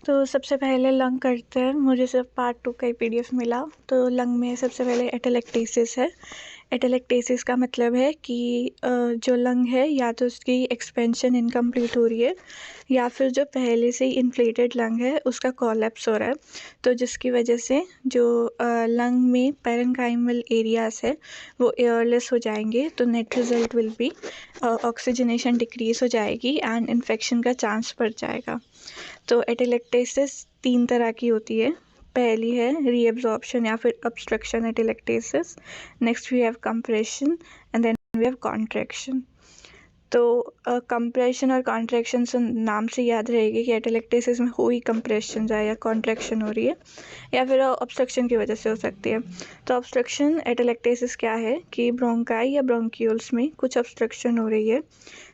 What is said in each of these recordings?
तो सबसे पहले लंग करते हैं। मुझे सिर्फ पार्ट 2 का ही पीडीएफ मिला। तो लंग में सबसे पहले एटेलेक्टेसिस है। एटेलेक्टेसिस का मतलब है कि जो लंग है या तो उसकी एक्सपेंशन इनकम्प्लीट हो रही है या फिर जो पहले से ही इन्फ्लेटेड लंग है उसका कोलैप्स हो रहा है, तो जिसकी वजह से जो लंग में पैरेन्काइमल एरियाज है वो एयरलेस हो जाएंगे। तो net result will be oxygenation decrease हो जाएगी एंड इन्फेक्शन का चांस बढ़ जाएगा। तो एटेलेक्टेसिस 3 तरह की होती है। पहली है रीएब्जॉर्प्शन या फिर obstruction atelectasis. Next we have compression and then we have contraction. तो कंप्रेशन और कॉन्ट्रैक्शन से नाम से याद रहेगी कि एटेलेक्टेसिस में हुई कंप्रेशन जाए या कॉन्ट्रैक्शन हो रही है या फिर ऑब्स्ट्रक्शन की वजह से हो सकती है। तो ऑब्स्ट्रक्शन एटेलेक्टेसिस क्या है कि ब्रोंकाई या ब्रोंक्यूल्स में कुछ ऑब्स्ट्रक्शन हो रही है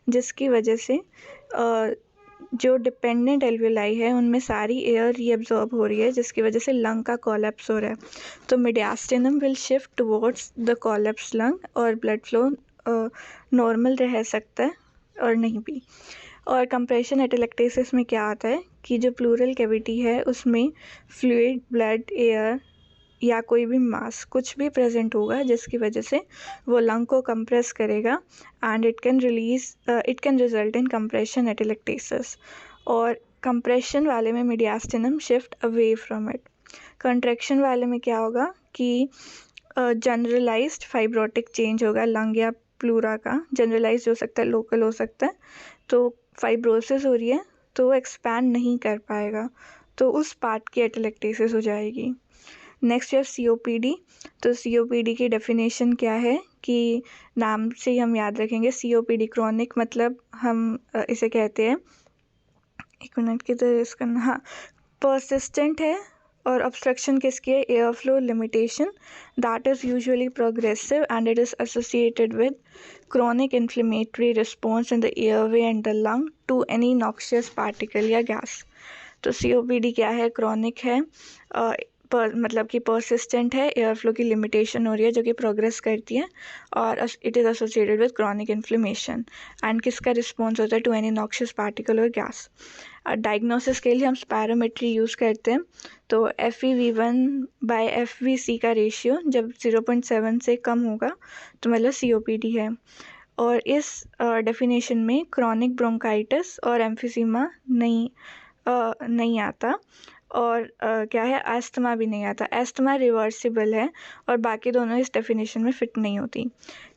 जिसकी वजह से जो डिपेंडेंट एल्वियोलाई है उनमें सारी एयर रीअब्जॉर्ब हो रही है जिसकी वजह से लंग का कोलैप्स हो रहा है। तो mediastinum will shift towards the collapse lung और ब्लड फ्लो नॉर्मल रह सकता है और नहीं भी। और कंप्रेशन एटेलेक्टेसिस में क्या आता है कि जो प्लूरल कैविटी है उसमें फ्लूइड, ब्लड, एयर या कोई भी मास कुछ भी प्रेजेंट होगा जिसकी वजह से वो लंग को कंप्रेस करेगा and it can result in compression atelectasis. और कंप्रेशन वाले में mediastinum shift away from it. Contraction वाले में क्या होगा कि जनरलाइज्ड फाइब्रोटिक चेंज होगा लंग या प्लूरा का। जनरलाइज्ड हो सकता है, लोकल हो सकता है। तो फाइब्रोसिस हो रही है तो वो एक्सपैंड नहीं कर पाएगा, तो उस पार्ट की एटेलेक्टेसिस हो जाएगी। नेक्स्ट है COPD। तो COPD की डेफिनेशन क्या है कि नाम से ही हम याद रखेंगे। COPD क्रॉनिक मतलब हम इसे कहते हैं, एक मिनट की तरह इसका हाँ, परसिस्टेंट है। और ऑब्स्ट्रक्शन किसकी है? Air flow limitation that is usually progressive and it is associated with chronic inflammatory response in the airway and the lung to any noxious particle या गैस। तो COPD क्या है? क्रॉनिक है, मतलब कि परसिस्टेंट है, एयर फ्लो की limitation हो रही है जो कि प्रोग्रेस करती है और it is associated with chronic inflammation and किसका रिस्पॉन्स होता है? टू एनी नॉक्शियस पार्टिकल और गैस। डायग्नोसिस के लिए हम स्पायरोमेट्री यूज़ करते हैं। तो FEV1/FVC का रेशियो जब 0.7 से कम होगा तो मतलब COPD है। और इस डेफिनेशन में क्रॉनिक ब्रोंकाइटिस और एम्फीसीमा नहीं आता और क्या है, अस्थमा भी नहीं आता। अस्थमा रिवर्सिबल है और बाकी दोनों इस डेफिनेशन में फिट नहीं होती।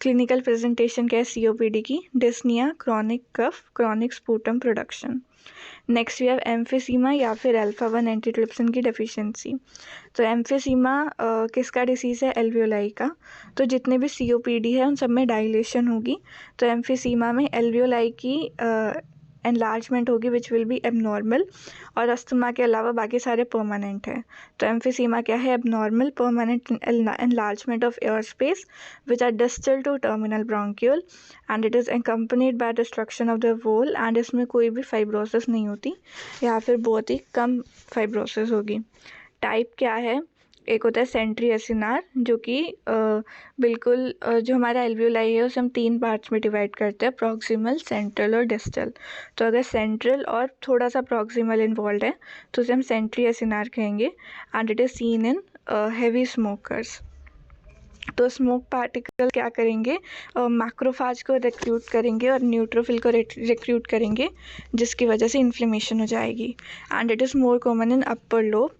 क्लिनिकल प्रेजेंटेशन क्या है COPD की? Dyspnea, chronic cough, chronic sputum production. Next we have emphysema या फिर अल्फा-1 एंटीट्रिप्सिन की डेफिशिएंसी। तो एम्फीसीमा किसका डिसीज़ है? एल्वियोलाई का। तो जितने भी COPD है उन सब में डायलेशन होगी। तो एम्फीसीमा में एल्वियोलाई की एनलार्जमेंट होगी विच विल बी एबनॉर्मल और अस्थमा के अलावा बाकी सारे परमानेंट है। तो एम्फीसीमा क्या है? Abnormal permanent enlargement of air space which are distal to terminal bronchiole and it is accompanied by destruction of the wall and इसमें कोई भी फाइब्रोसिस नहीं होती या फिर बहुत ही कम फाइब्रोसिस होगी। टाइप क्या है? एक होता है सेंट्री एसिनार जो कि बिल्कुल जो हमारा एल्वियोलाई है उसे हम 3 पार्ट्स में डिवाइड करते हैं, प्रॉक्सिमल, सेंट्रल और डिस्टल। तो अगर सेंट्रल और थोड़ा सा प्रॉक्सिमल इन्वॉल्व है तो उसे हम सेंट्री एसिनार कहेंगे and it is seen in heavy smokers. तो स्मोक पार्टिकल क्या करेंगे? मैक्रोफाज को रिक्रूट करेंगे और न्यूट्रोफिल को रिक्रूट करेंगे जिसकी वजह से इन्फ्लेमेशन हो जाएगी and it is more common in upper lobe.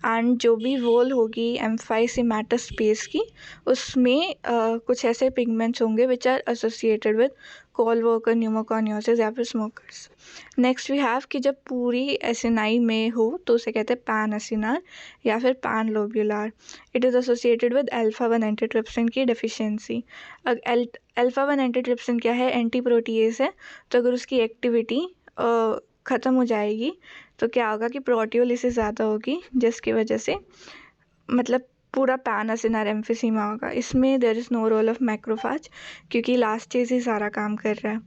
And जो भी वॉल होगी एम्फाइसीमेटस स्पेस की उसमें कुछ ऐसे पिगमेंट्स होंगे which are associated with coal worker pneumoconiosis या फिर स्मोकर्स। नेक्स्ट वी हैव कि जब पूरी एसिनाई में हो तो उसे कहते हैं पैन एसिनार या फिर pan lobular. It is associated with अल्फा-1 antitrypsin की डेफिशिएंसी। अल्फा-1 एंटीट्रिप्सिन क्या है? एंटी प्रोटीएज है। तो अगर उसकी एक्टिविटी ख़त्म हो जाएगी तो क्या होगा कि प्रोटियोलिसिस ज़्यादा होगी जिसकी वजह से मतलब पूरा पैन एसिनार एम्फीसीमा होगा। इसमें there is no role of macrophage क्योंकि लास्ट स्टेज ही सारा काम कर रहा है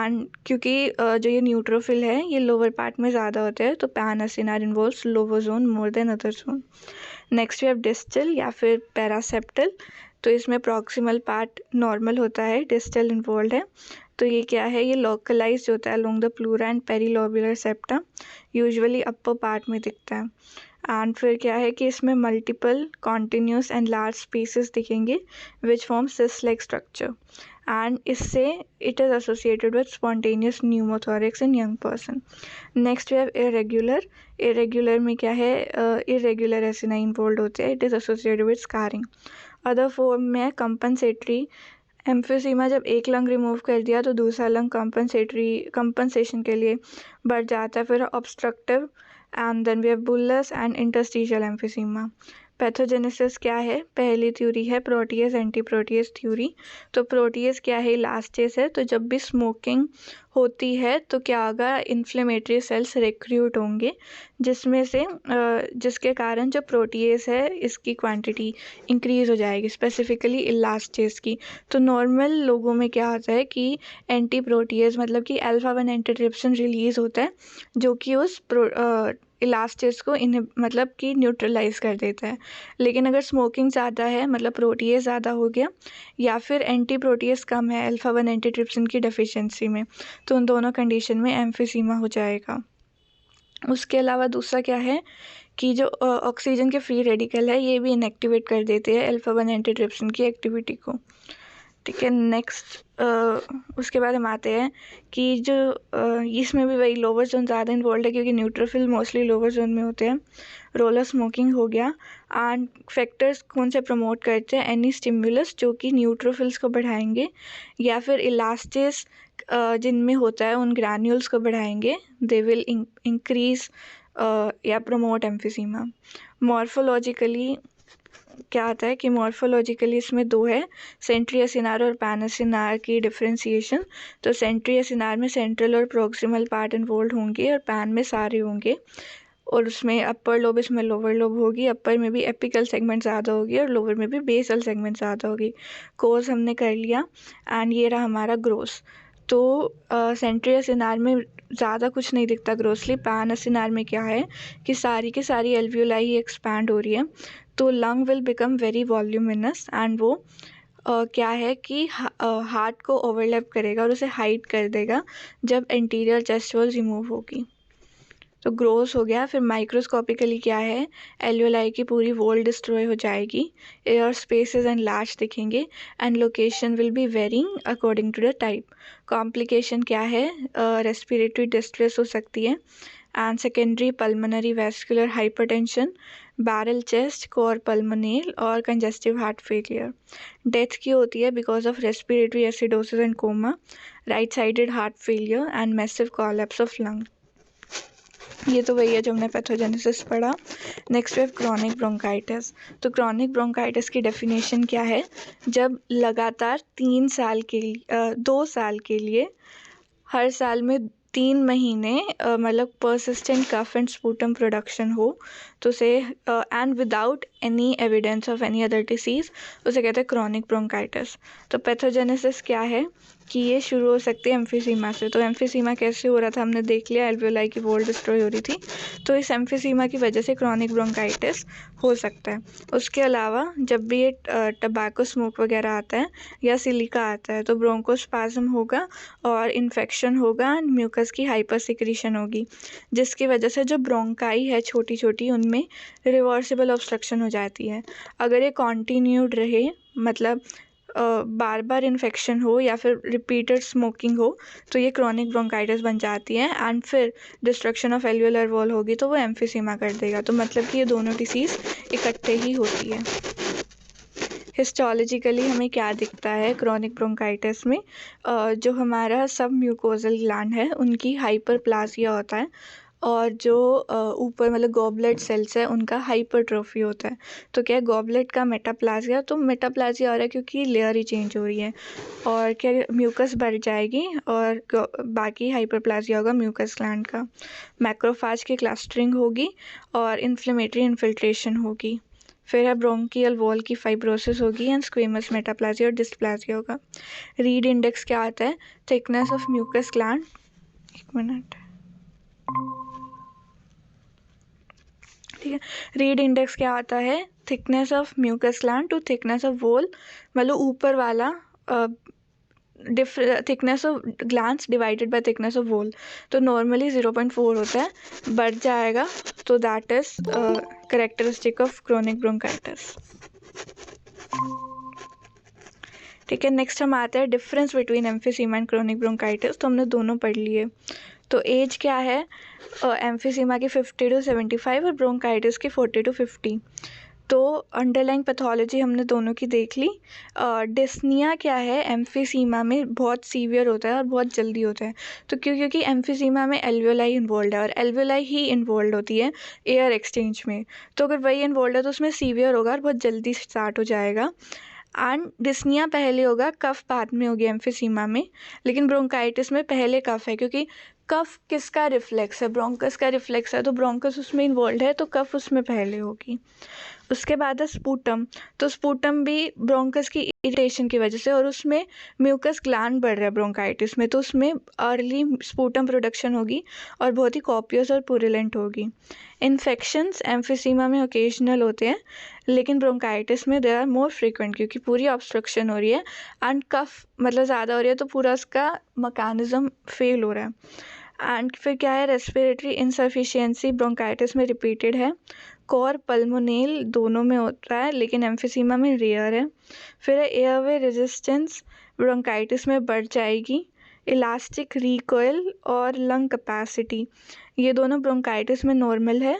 एंड क्योंकि जो ये न्यूट्रोफिल है ये लोअर पार्ट में ज़्यादा होते हैं तो pan acinar involves lower zone more than other zone. Next we have distal या फिर पैरासेप्टल। तो इसमें प्रॉक्सिमल पार्ट नॉर्मल होता है, डिस्टल इन्वॉल्व है। तो ये क्या है, ये लोकलाइज होता है along the pleura and perilobular septa, usually upper part में दिखता है। एंड फिर क्या है कि इसमें multiple continuous and large spaces दिखेंगे which form cyst like structure, and इससे it is associated with spontaneous pneumothorax in young person. Next we have irregular. Irregular में क्या है, इरेग्युलर एसिना इन्वॉल्व होते हैं, it is associated with scarring. Other form में है compensatory. Emphysema जब एक लंग रिमूव कर दिया तो दूसरा लंग कंपनसेशन के लिए बढ़ जाता है। फिर obstructive, and then we have bullous and interstitial emphysema. Pathogenesis क्या है, पहली थ्योरी है प्रोटीएज एंटी प्रोटीएज थ्योरी। तो प्रोटीएज क्या है, इलास्टेज है। तो जब भी स्मोकिंग होती है तो क्या होगा, इन्फ्लेमेटरी सेल्स रिक्रूट होंगे, जिसमें से जिसके कारण जो प्रोटीएज है इसकी क्वांटिटी इंक्रीज हो जाएगी, स्पेसिफिकली इलास्टेज की। तो नॉर्मल लोगों में क्या होता है कि एंटी प्रोटीएज मतलब कि अल्फा 1 एंटीट्रिप्सिन रिलीज होता है, जो कि उस इलास्टेज को मतलब कि न्यूट्रलाइज कर देता है। लेकिन अगर स्मोकिंग ज़्यादा है, मतलब प्रोटीएज ज़्यादा हो गया या फिर एंटी प्रोटीएज कम है अल्फा 1 एंटीट्रिप्सिन की डेफिशिएंसी में, तो उन दोनों कंडीशन में एम्फीसीमा हो जाएगा। उसके अलावा दूसरा क्या है कि जो ऑक्सीजन के फ्री रेडिकल है ये भी इनएक्टिवेट कर देते हैं अल्फा 1 एंटीट्रिप्सिन की एक्टिविटी को। ठीक है, नेक्स्ट उसके बाद हम आते हैं कि जो इसमें भी वही लोअर जोन ज़्यादा इन्वॉल्व है, क्योंकि न्यूट्रोफिल मोस्टली लोअर जोन में होते हैं। रोलर स्मोकिंग हो गया। एंड फैक्टर्स कौन से प्रमोट करते हैं, एनी स्टिमुलस जो कि न्यूट्रोफिल्स को बढ़ाएंगे, या फिर इलास्टेज जिनमें होता है उन ग्रैन्यूल्स को बढ़ाएंगे, दे विल इंक्रीज या प्रमोट एम्फीसीमा। मॉर्फोलॉजिकली क्या आता है कि मॉर्फोलॉजिकली इसमें दो है, सेंट्रियसिनार और पैनसिनार की डिफ्रेंसिएशन। तो सेंट्रियसिनार में सेंट्रल और प्रोक्सिमल पार्ट इन्वॉल्व होंगे और पैन में सारे होंगे, और उसमें अपर लोब इसमें लोअर लोब होगी। अपर में भी एपिकल सेगमेंट ज़्यादा होगी और लोअर में भी बेसल सेगमेंट ज़्यादा होगी। कोर्स हमने कर लिया, एंड ये रहा हमारा ग्रोस। तो सेंट्रियसिनार में ज़्यादा कुछ नहीं दिखता ग्रोसली। पैनसिनार में क्या है कि सारी की सारी एल्वियोलाई एक्सपैंड हो रही है, तो lung will become very voluminous, and वो क्या है कि हार्ट को ओवरलैप करेगा और उसे हाइड कर देगा जब एंटीरियर चेस्ट वॉल रिमूव होगी। तो ग्रोस हो गया। फिर माइक्रोस्कोपिकली क्या है, एल्वियोलाई की पूरी वॉल डिस्ट्रॉय हो जाएगी, एयर स्पेसेस एंड लार्ज दिखेंगे, and location will be varying according to the type. Complication क्या है, रेस्पिरेटरी डिस्ट्रेस हो सकती है, and secondary pulmonary vascular hypertension, barrel chest, cor pulmonale और कंजेस्टिव हार्ट फेलियर। डेथ की होती है because of respiratory acidosis and coma, right sided heart failure and massive collapse of lung. ये तो वही है जो हमने पैथोजेनेसिस पढ़ा। Next we chronic bronchitis. तो क्रॉनिक ब्रोंकाइटिस की डेफिनेशन क्या है, जब लगातार 2 साल के लिए हर साल में 3 महीने मतलब persistent cough and sputum production हो, तो उसे and without any evidence of any other disease, उसे कहते हैं क्रॉनिक ब्रोंकाइटिस। तो पैथोजेनेसिस क्या है कि ये शुरू हो सकती है एम्फीसीमा से। तो एम्फीसीमा कैसे हो रहा था हमने देख लिया, एल्वियोलाई की वॉल डिस्ट्रॉय हो रही थी, तो इस एम्फीसीमा की वजह से क्रॉनिक ब्रोंकाइटिस हो सकता है। उसके अलावा जब भी ये टबैको स्मोक वगैरह आता है या सिलिका आता है तो ब्रोंकोस्पाज्म होगा और इन्फेक्शन होगा, म्यूकस की हाइपर सिक्रीशन होगी, जिसकी वजह से जो ब्रोंकाई है छोटी छोटी उनमें रिवर्सिबल ऑब्स्ट्रक्शन हो जाती है। अगर ये कॉन्टीन्यूड रहे, मतलब बार बार इन्फेक्शन हो या फिर रिपीटेड स्मोकिंग हो, तो ये क्रॉनिक ब्रोंकाइटिस बन जाती है, एंड फिर डिस्ट्रक्शन ऑफ एल्वियोलर वॉल होगी तो वो एम्फीसीमा कर देगा। तो मतलब कि ये दोनों डिसीज़ इकट्ठे ही होती है। हिस्टोलॉजिकली हमें क्या दिखता है क्रॉनिक ब्रोंकाइटिस में, जो हमारा सब म्यूकोजल ग्लैंड है उनकी हाइपरप्लासिया होता है, और जो ऊपर मतलब गॉबलेट सेल्स है उनका हाइपरट्रोफी होता है। तो क्या है, गॉबलेट का मेटाप्लासिया, तो मेटाप्लासिया हो रहा है क्योंकि लेयर ही चेंज हो रही है, और क्या म्यूकस बढ़ जाएगी, और बाकी हाइपरप्लासिया होगा म्यूकस ग्लैंड का। मैक्रोफाज की क्लस्टरिंग होगी और इन्फ्लेमेटरी इन्फिल्ट्रेशन होगी। फिर है ब्रोंकियल वॉल की फाइब्रोसिस होगी, एंड स्क्वेमस मेटाप्लासिया और डिस्प्लासिया होगा। रीड इंडेक्स क्या आता है, thickness of mucus gland, 1 minute, ठीक है। रीड इंडेक्स क्या आता है, thickness of mucus gland to thickness of wall, मतलब ऊपर वाला thickness of glands divided by thickness of wall, तो नॉर्मली 0.4 होता है, बढ़ जाएगा तो that is characteristic of chronic bronchitis. ठीक है, नेक्स्ट हम आते हैं difference between emphysema and chronic bronchitis. तो हमने दोनों पढ़ लिए। तो एज क्या है एम्फीसीमा की 50 to 75 और ब्रोंकाइटिस की 40 to 50। तो अंडरलाइंग पैथोलॉजी हमने दोनों की देख ली। डिस्निया क्या है, एम्फीसीमा में बहुत सीवियर होता है और बहुत जल्दी होता है। तो क्योंकि एम्फीसीमा में एल्वियोलाई इन्वॉल्व है और एल्वियोलाई ही इन्वॉल्व होती है एयर एक्सचेंज में, तो अगर वही इन्वॉल्व है तो उसमें सीवियर होगा और बहुत जल्दी स्टार्ट हो जाएगा। एंड डिस्निया पहले होगा, कफ बाद में होगी एम्फीसीमा में, लेकिन ब्रोंकाइटिस में पहले कफ है, क्योंकि कफ किसका रिफ्लेक्स है, ब्रोंकस का रिफ्लेक्स है, तो ब्रोंकस उसमें इन्वॉल्व है तो कफ उसमें पहले होगी। उसके बाद है स्पूटम। तो स्पूटम भी ब्रोंकस की इरिटेशन की वजह से, और उसमें म्यूकस ग्लैंड बढ़ रहा है ब्रोंकाइटिस में, तो उसमें अर्ली स्पूटम प्रोडक्शन होगी और बहुत ही कॉपियस और पुरुलेंट होगी। इन्फेक्शंस एम्फीसीमा में ओकेजनल होते हैं, लेकिन ब्रोंकाइटिस में दे आर मोर फ्रीक्वेंट, क्योंकि पूरी ऑब्स्ट्रक्शन हो रही है एंड कफ मतलब ज़्यादा हो रही है, तो पूरा उसका मैकेनिज्म फेल हो रहा है। एंड फिर क्या है, रेस्पिरेटरी इनसफिशिएंसी ब्रोंकाइटिस में रिपीटेड है। कोर पल्मोनेल दोनों में होता है, लेकिन एम्फीसीमा में रेयर है। फिर एयरवे रेजिस्टेंस ब्रोंकाइटिस में बढ़ जाएगी। इलास्टिक रिकॉइल और लंग कैपेसिटी, ये दोनों ब्रोंकाइटिस में नॉर्मल है,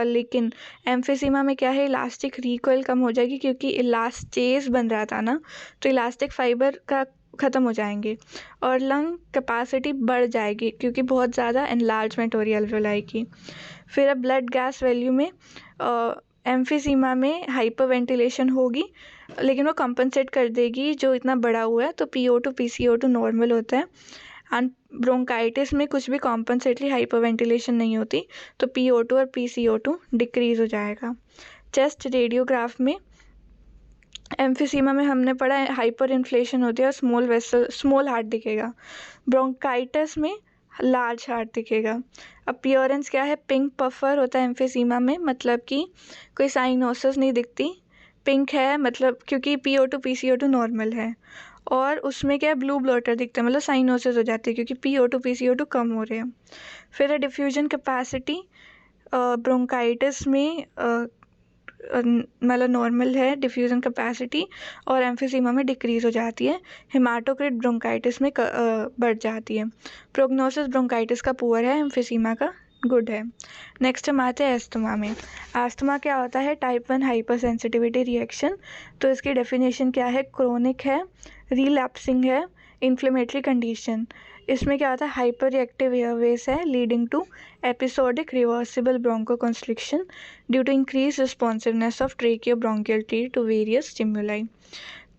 लेकिन एम्फीसीमा में क्या है, इलास्टिक रिकॉइल कम हो जाएगी, क्योंकि इलास्टेज बन रहा था ना, तो इलास्टिक फाइबर का ख़त्म हो जाएंगे। और लंग कैपेसिटी बढ़ जाएगी, क्योंकि बहुत ज़्यादा एनलार्जमेंट हो रही है अल्वेओलाई की। फिर अब ब्लड गैस वैल्यू में एम्फीसीमा में हाइपर वेंटिलेशन होगी, लेकिन वो कंपनसेट कर देगी जो इतना बड़ा हुआ है, तो PO2 PCO2 नॉर्मल होता है। एंड ब्रोंकाइटिस में कुछ भी कॉम्पनसेटली हाइपर वेंटिलेशन नहीं होती, तो PO2 और PCO2 डिक्रीज हो जाएगा। चेस्ट रेडियोग्राफ में एम्फीसीमा में हमने पढ़ा है हाइपर इन्फ्लेशन होती है और स्मॉल हार्ट दिखेगा। ब्रोंकाइटिस में लार्ज हार्ट दिखेगा। अपीयरेंस क्या है, पिंक पफर होता है एम्फीसीमा में, मतलब कि कोई साइनोसिस नहीं दिखती, पिंक है मतलब क्योंकि PO2 PCO2 नॉर्मल है। और उसमें क्या है, ब्लू ब्लॉटर दिखता है, मतलब साइनोसिस हो जाती है, क्योंकि PO2 PCO2 कम हो रहे हैं। फिर डिफ्यूजन कैपेसिटी ब्रोंकाइटिस में मतलब नॉर्मल है डिफ्यूजन कैपेसिटी, और एम्फीसीमा में डिक्रीज हो जाती है। हेमाटोक्रिट ब्रोंकाइटिस में बढ़ जाती है। प्रोग्नोसिस ब्रोंकाइटिस का पुअर है, एम्फीसीमा का गुड है। नेक्स्ट हम आते हैं एस्थमा में। एस्थमा क्या होता है, टाइप 1 हाइपर सेंसिटिविटी रिएक्शन। तो इसकी डेफिनेशन क्या है, क्रोनिक है, रिलैप्सिंग है, इन्फ्लेमेटरी कंडीशन। इसमें क्या होता है, हाइपर रिएक्टिव एयरवेज है leading to episodic reversible bronchoconstriction due to increase responsiveness of tracheobronchial tree to various stimuli.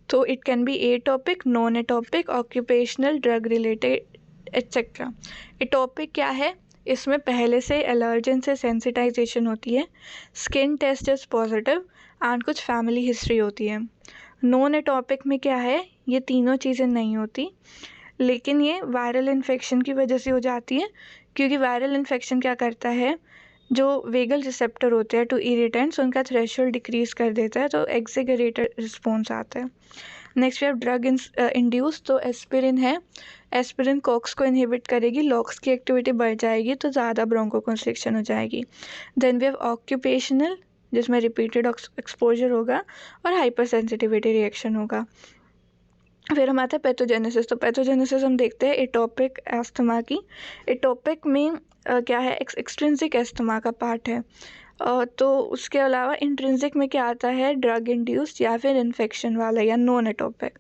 तो it can be atopic, non atopic, occupational, drug related etcetera. Atopic क्या है, इसमें पहले से एलर्जन से सेंसिटाइजेशन होती है, skin test is positive and कुछ फैमिली हिस्ट्री होती है। नॉन एटोपिक में क्या है, ये तीनों चीज़ें नहीं होती, लेकिन ये वायरल इन्फेक्शन की वजह से हो जाती है, क्योंकि वायरल इन्फेक्शन क्या करता है, जो वेगल रिसेप्टर होते हैं टू इरिटेंट्स, उनका थ्रेशोल्ड डिक्रीज कर देता है, तो एक्सेगरेटेड रिस्पॉन्स आता है। Next we have drug induce. तो एस्पिरिन है, एस्पिरिन कॉक्स को इनहिबिट करेगी, लॉक्स की एक्टिविटी बढ़ जाएगी, तो ज़्यादा ब्रोंकोकंस्ट्रिक्शन हो जाएगी। देन वी हैव ऑक्यूपेशनल, जिसमें रिपीटेड एक्सपोजर होगा और हाइपर सेंसिटिविटी रिएक्शन होगा। फिर हम आते हैं पैथोजेनेसिस। तो पैथोजेनेसिस हम देखते हैं एटोपिक एस्थमा की। एटोपिक में क्या है, एक्सट्रिंसिक एस्थमा का पार्ट है। तो उसके अलावा इंट्रिंसिक में क्या आता है, ड्रग इंड्यूस्ड या फिर इन्फेक्शन वाला या नॉन एटोपिक।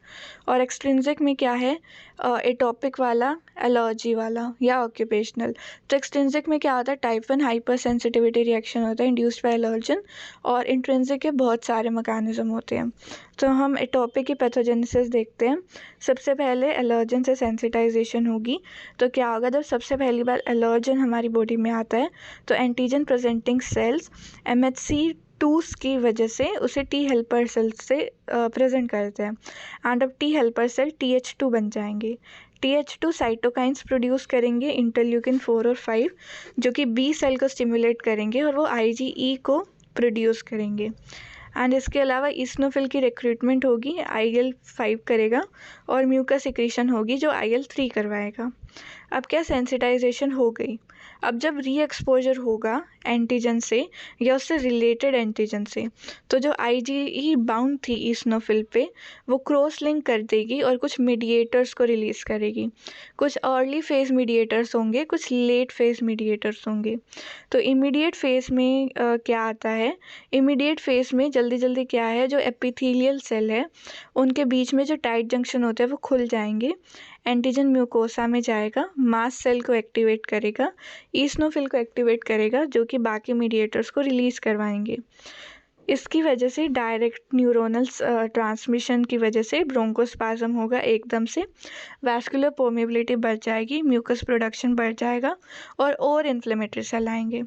और एक्सट्रिंसिक में क्या है, एटोपिक वाला, एलर्जी वाला या ऑक्यूपेशनल। तो एक्सट्रिंसिक में क्या होता है, टाइप 1 हाइपर सेंसिटिविटी रिएक्शन होता है इंड्यूस्ड बाय एलर्जन, और इंट्रिंसिक के बहुत सारे मैकेनिज्म होते हैं। तो हम एटोपिक की पैथोजेनेसिस देखते हैं। सबसे पहले एलर्जन से सेंसिटाइजेशन होगी। तो क्या होगा, जब सबसे पहली बार एलर्जन हमारी बॉडी में आता है, तो एंटीजन प्रेजेंटिंग सेल्स MHC2 की वजह से उसे टी हेल्पर सेल से प्रेजेंट करते हैं, एंड अब टी हेल्पर सेल TH2 बन जाएंगे। TH2 साइटोकाइंस प्रोड्यूस करेंगे, इंटरल्यूकिन 4 और 5, जो कि B सेल को स्टिमुलेट करेंगे और वो IgE को प्रोड्यूस करेंगे। एंड इसके अलावा ईसनोफिल की रिक्रूटमेंट होगी, IL-5 करेगा, और म्यूकस सिक्रीशन होगी जो IL-3 करवाएगा। अब क्या सेंसिटाइजेशन हो गई। अब जब री एक्सपोजर होगा एंटीजन से या उससे रिलेटेड एंटीजन से, तो जो IgE बाउंड थी ईसनोफिल पे वो क्रॉस लिंक कर देगी और कुछ मीडिएटर्स को रिलीज़ करेगी। कुछ अर्ली फेज मीडिएटर्स होंगे, कुछ लेट फेज मीडिएटर्स होंगे। तो इमीडिएट फेज में क्या आता है, इमीडिएट फेज में जल्दी जल्दी क्या है, जो एपिथेलियल सेल है उनके बीच में जो टाइट जंक्शन होते हैं वो खुल जाएंगे, एंटीजन म्यूकोसा में जाएगा, मास्ट सेल को एक्टिवेट करेगा, ईसनोफिल को एक्टिवेट करेगा जो कि बाकी मीडिएटर्स को रिलीज़ करवाएंगे। इसकी वजह से डायरेक्ट न्यूरोनल ट्रांसमिशन की वजह से ब्रोंकोस्पाज्म होगा एकदम से, वैस्कुलर परमेबिलिटी बढ़ जाएगी, म्यूकस प्रोडक्शन बढ़ जाएगा और इन्फ्लेमेटरी सेल आएंगे।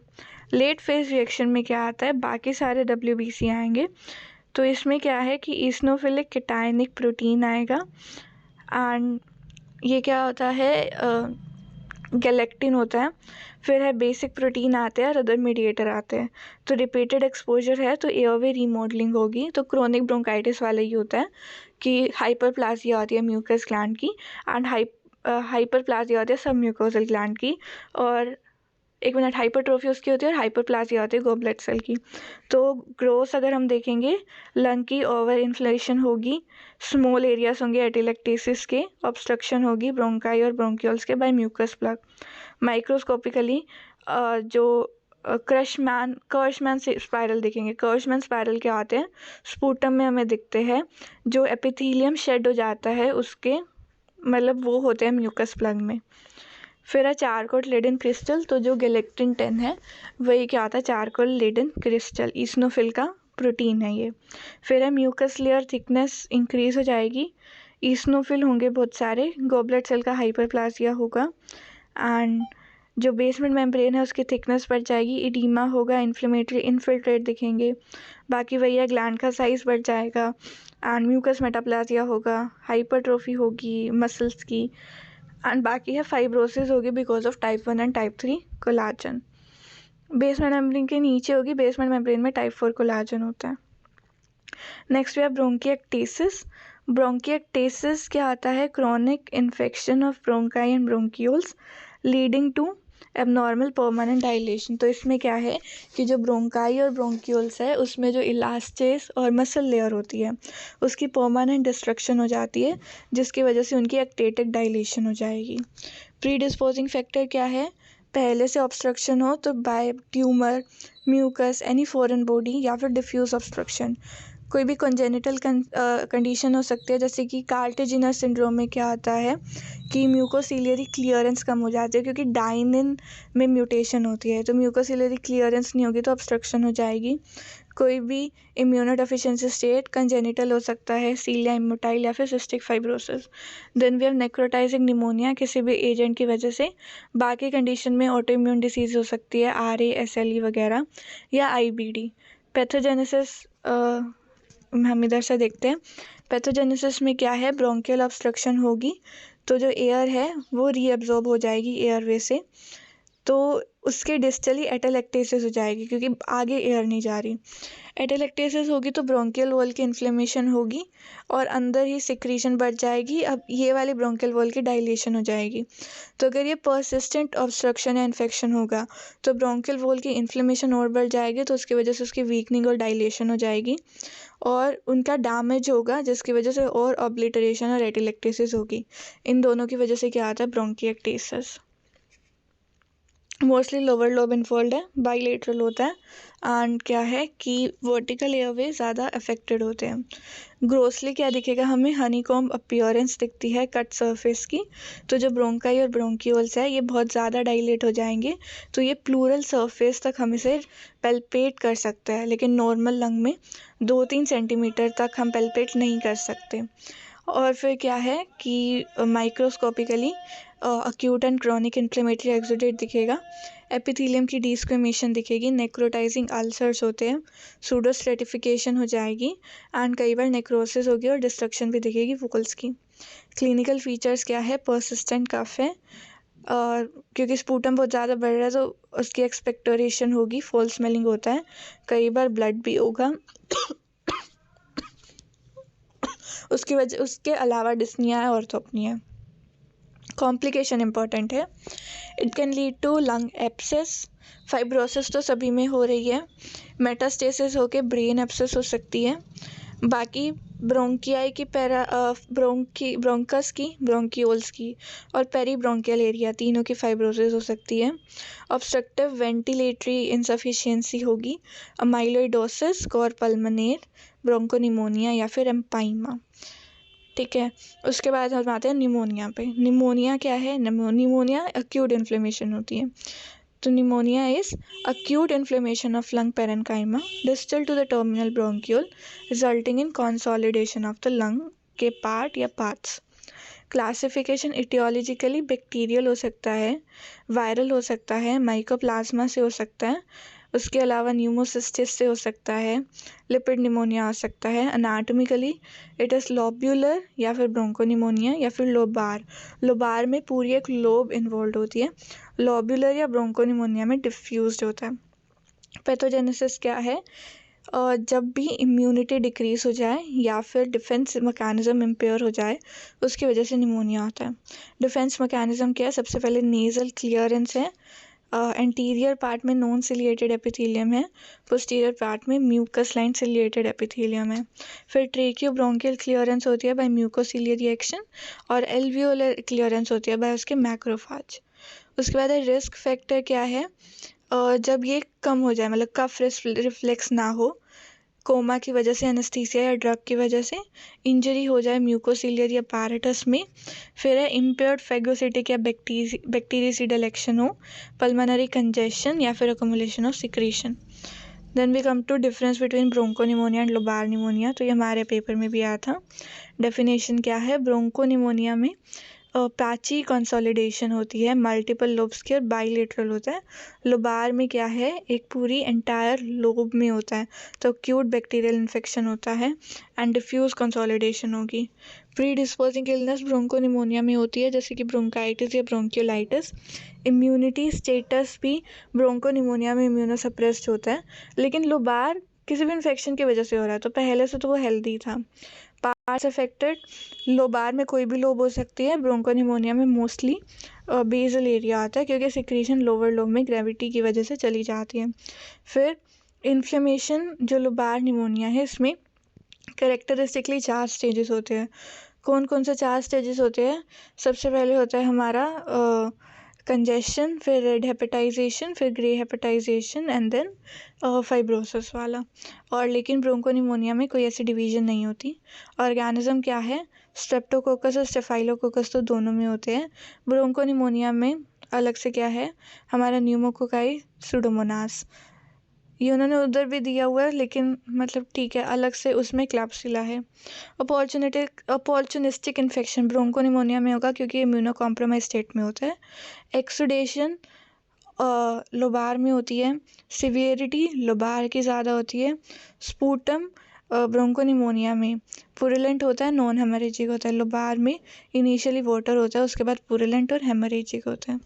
लेट फेज रिएक्शन में क्या आता है, बाकी सारे WBC आएंगे। तो इसमें क्या है कि ईसनोफिलिक केटायनिक प्रोटीन आएगा एंड ये क्या होता है, गैलेक्टिन होता है। फिर है बेसिक प्रोटीन आते हैं और अदर मीडिएटर आते हैं। तो रिपीटेड एक्सपोजर है तो एयरवे रीमॉडलिंग होगी। तो क्रोनिक ब्रोंकाइटिस वाला ही होता है कि हाइपरप्लासिया होती है म्यूकस ग्लैंड की एंड हाइपरप्लासिया होती है सब म्यूकोजल ग्लैंड की, और एक मिनट, हाइपरट्रोफी उसकी होती है और हाइपरप्लासिया होती है गोबलेट सेल की। तो ग्रोथ अगर हम देखेंगे, लंग की ओवर इन्फ्लेशन होगी, स्मॉल एरियाज होंगे एटिलेक्टेसिस के, ऑब्स्ट्रक्शन होगी ब्रोंकाई और ब्रोंक्यूल्स के बाय म्यूकस प्लग। माइक्रोस्कोपिकली जो कर्शमैन स्पाइरल दिखेंगे। कर्शमैन स्पाइरल क्या आते हैं, स्पूटम में हमें दिखते हैं, जो एपिथेलियम शेड हो जाता है उसके, मतलब वो होते हैं म्यूकस प्लग में। फिर है चारकोल लेडन क्रिस्टल, तो जो गैलेक्टिन 10 है वही क्या होता है, चारकोल लेडन क्रिस्टल, ईसनोफिल का प्रोटीन है ये। फिर है म्यूकस लेयर थिकनेस इंक्रीज हो जाएगी, ईसनोफिल होंगे बहुत सारे, गोबलेट सेल का हाइपरप्लासिया होगा एंड जो बेसमेंट मेम्ब्रेन है उसकी थिकनेस बढ़ जाएगी, इडीमा होगा, इन्फ्लेमेटरी इन्फिल्ट्रेट दिखेंगे। बाकी वही है, ग्लैंड का साइज बढ़ जाएगा एंड म्यूकस मेटाप्लासिया होगा, हाइपरट्रोफी होगी मसल्स की एंड बाकी है फाइब्रोसिस होगी because of type 1 and type 3 collagen. Basement membrane के नीचे होगी, बेसमेंट मेम्ब्रेन में टाइप 4 कोलाजन होता है। नेक्स्ट वी है ब्रोंकिएक्टेसिस। ब्रोंकिएक्टेसिस क्या आता है, chronic infection of bronchi and bronchioles leading to abnormal permanent dilation. तो इसमें क्या है कि जो ब्रोंकाई और ब्रोंक्यूल्स है उसमें जो इलास्टेस और मसल लेयर होती है उसकी परमानेंट डिस्ट्रक्शन हो जाती है, जिसकी वजह से उनकी एक्टेटिक डायलेशन हो जाएगी। प्री डिस्पोजिंग फैक्टर क्या है, पहले से ऑब्स्ट्रक्शन हो तो by tumour, mucus, any foreign body या फिर डिफ्यूज ऑब्स्ट्रक्शन। कोई भी कंजेनिटल कंडीशन हो सकती है, जैसे कि कार्टिजिनस सिंड्रोम में क्या आता है कि म्यूकोसिलियरी क्लियरेंस कम हो जाती है क्योंकि डाइनिन में म्यूटेशन होती है, तो म्यूकोसिलियरी क्लियरेंस नहीं होगी तो ऑब्स्ट्रक्शन हो जाएगी। कोई भी इम्यूनोडेफिशिएंसी स्टेट कंजेनिटल हो सकता है, सीलिया इमोटाइल या फिर cystic fibrosis. Then we have necrotizing pneumonia किसी भी एजेंट की वजह से। बाकी कंडीशन में ऑटो इम्यून डिसीज हो सकती है, RA, SLE वगैरह, या IBD। पैथोजेनेसिस हम इधर से देखते हैं। पैथोजेनेसिस में क्या है, ब्रोंकियल ऑब्स्ट्रक्शन होगी तो जो एयर है वो रीअब्जॉर्ब हो जाएगी एयरवे से, तो उसके डिस्टली एटेलेक्टेसिस हो जाएगी क्योंकि आगे एयर नहीं जा रही। एटेलेक्टेसिस होगी तो ब्रोंकियल वॉल की इन्फ्लेमेशन होगी और अंदर ही सिक्रीशन बढ़ जाएगी, अब ये वाली ब्रोंकियल वॉल की डायलेशन हो जाएगी। तो अगर ये परसिस्टेंट ऑब्स्ट्रक्शन या इन्फेक्शन होगा तो ब्रोंकियल वॉल की इन्फ्लेमेशन और बढ़ जाएगी, तो उसकी वजह से उसकी वीकनिंग और डायलेशन हो जाएगी और उनका डैमेज होगा, जिसकी वजह से और ऑब्लिटरेशन और एटेलेक्टेसिस होगी। इन दोनों की वजह से क्या आता है, bronchiectasis. Mostly lower lobe involve है, बाइलेटरल होता है एंड क्या है कि वर्टिकल एयरवे ज़्यादा अफेक्टेड होते हैं। ग्रोसली क्या दिखेगा हमें, हनीकॉम्ब अपीयरेंस दिखती है कट सरफेस की। तो जो ब्रोंकाई और ब्रोंक्यूल्स है ये बहुत ज़्यादा डाइलेट हो जाएंगे, तो ये प्लूरल सरफेस तक हम इसे पेल्पेट कर सकते हैं, लेकिन नॉर्मल लंग में 2-3 सेंटीमीटर तक हम पेल्पेट नहीं कर सकते। और फिर क्या है कि microscopically acute and chronic inflammatory exudate दिखेगा, एपिथेलियम की डिस्क्वेमेशन दिखेगी, नेक्रोटाइजिंग अल्सर्स होते हैं, सूडो स्ट्रेटिफिकेशन हो जाएगी एंड कई बार नेक्रोसिस होगी और डिस्ट्रक्शन भी दिखेगी वोकल्स की। क्लिनिकल फीचर्स क्या है, परसिस्टेंट कफ है और क्योंकि स्पूटम बहुत ज़्यादा बढ़ रहा है तो उसकी एक्सपेक्टोरेशन होगी, फॉल स्मेलिंग होता है, कई बार ब्लड भी होगा उसके अलावा डिस्निया है, ऑर्थोपनिया है। कॉम्प्लिकेशन इंपॉर्टेंट है। It can lead to lung abscess, fibrosis तो सभी में हो रही है, मेटास्टेसिस होके ब्रेन एब्सेस हो सकती है। बाकी ब्रोंकियाई की ब्रोंकस की, ब्रोंकियोल्स की और पेरीब्रोंकियल एरिया तीनों की फाइब्रोसिस हो सकती है। ऑब्स्ट्रक्टिव वेंटिलेटरी इंसफिशिएंसी होगी, अमाइलोइडोसिस, कोर पल्मोनेर, ब्रोंकोनिमोनिया या फिर एम्पाइमा। ठीक है, उसके बाद हम आते हैं निमोनिया पे। निमोनिया क्या है? निमोनिया एक्यूट इन्फ्लेमेशन होती है। तो pneumonia is acute inflammation of lung parenchyma distal to the terminal bronchiole resulting in consolidation of the lung के पार्ट या पार्ट्स। क्लासिफिकेशन इटियोलॉजिकली बैक्टीरियल हो सकता है, वायरल हो सकता है, माइकोप्लाज्मा से हो सकता है, उसके अलावा न्यूमोसिस्टिस से हो सकता है, लिपिड निमोनिया हो सकता है। अनाटमिकली इट इज़ लोब्यूलर या फिर ब्रोंकोनिमोनिया या फिर लोबार। लोबार में पूरी एक लोब इन्वॉल्व होती है। लोब्यूलर या ब्रोंकोनिमोनिया में डिफ्यूज्ड होता है। पैथोजेनेसिस क्या है? जब भी इम्यूनिटी डिक्रीज हो जाए या फिर डिफेंस मैकेनिज्म इम्पेयर हो जाए, उसकी वजह से निमोनिया होता है। डिफेंस मैकेनिज्म क्या है? सबसे पहले नेज़ल क्लियरेंस है, एंटीरियर पार्ट में नॉन सिलिएटेड एपिथेलियम है, पोस्टीरियर पार्ट में म्यूकस लाइन सिलिएटेड एपिथेलियम है। फिर ट्रेकियो ब्रोंकियल क्लियरेंस होती है बाय म्यूकोसिलियरी एक्शन और एल्वियोलर क्लियरेंस होती है बाय उसके मैक्रोफाज। उसके बाद रिस्क फैक्टर क्या है? जब ये कम हो जाए, मतलब कफ रिफ्लेक्स ना हो, कोमा की वजह से, एनेस्थीसिया या ड्रग की वजह से इंजरी हो जाए म्यूकोसिलियर या पैरेटस में, फिर है इम्पेयर्ड फेगोसिटिक या बैक्टीरियसिडल एक्शन हो, पल्मोनरी कंजेशन या फिर accumulation of secretion. Then we come to difference between bronchopneumonia and lobar pneumonia. तो ये हमारे पेपर में भी आया था। डेफिनेशन क्या है? ब्रोंकोनिमोनिया में पैची कंसोलिडेशन होती है, मल्टीपल लोब्स की और बाइलेटरल होता है। लोबार में क्या है? एक पूरी एंटायर लोब में होता है, तो एक्यूट बैक्टीरियल इन्फेक्शन होता है एंड डिफ्यूज कंसोलिडेशन होगी। प्री डिस्पोजिंग इलनेस ब्रोंकोनिमोनिया में होती है, जैसे कि ब्रोंकाइटिस या ब्रोंकियोलाइटिस। इम्यूनिटी स्टेटस भी ब्रोंकोनिमोनिया में इम्यूनोसप्रेस्ड होता है, लेकिन लोबार किसी भी इन्फेक्शन की वजह से हो रहा है, तो पहले से तो वो हेल्दी था। पार्ट्स अफेक्टेड, लोबार में कोई भी लोब हो सकती है, ब्रोंकोनिमोनिया में मोस्टली बेसल एरिया आता है, क्योंकि सिक्रीशन लोअर लोब में ग्रेविटी की वजह से चली जाती है। फिर इन्फ्लेमेशन, जो लोबार निमोनिया है, इसमें कैरेक्टरिस्टिकली 4 स्टेजेस होते हैं। कौन कौन से 4 स्टेजेस होते हैं? सबसे पहले होता है हमारा कंजेशन, फिर रेड हेपेटाइजेशन, फिर grey hepatization and then fibrosis वाला। और लेकिन ब्रोंकोनिमोनिया में कोई ऐसी डिवीजन नहीं होती। ऑर्गेनिज्म क्या है? स्ट्रेप्टोकोकस और स्टेफाइलोकोकस तो दोनों में होते हैं। ब्रोंकोनिमोनिया में अलग से क्या है? हमारा न्यूमोकोकाई, सुडोमोनास। ये उन्होंने उधर भी दिया हुआ है, लेकिन मतलब ठीक है, अलग से उसमें क्लैप्सिला है। अपॉर्चुनिस्टिक इन्फेक्शन ब्रोंकोनिमोनिया में होगा, क्योंकि इम्यूनो कॉम्प्रोमाइज स्टेट में होता है। एक्सुडेशन लोबार में होती है, सिवियरिटी लोबार की ज़्यादा होती है। स्पूटम ब्रोंकोनिमोनिया में पुरुलेंट होता है, नॉन हेमरेजिक होता है। लोबार में इनिशियली वाटर होता है, उसके बाद पुरुलेंट और हेमरेजिक होता है।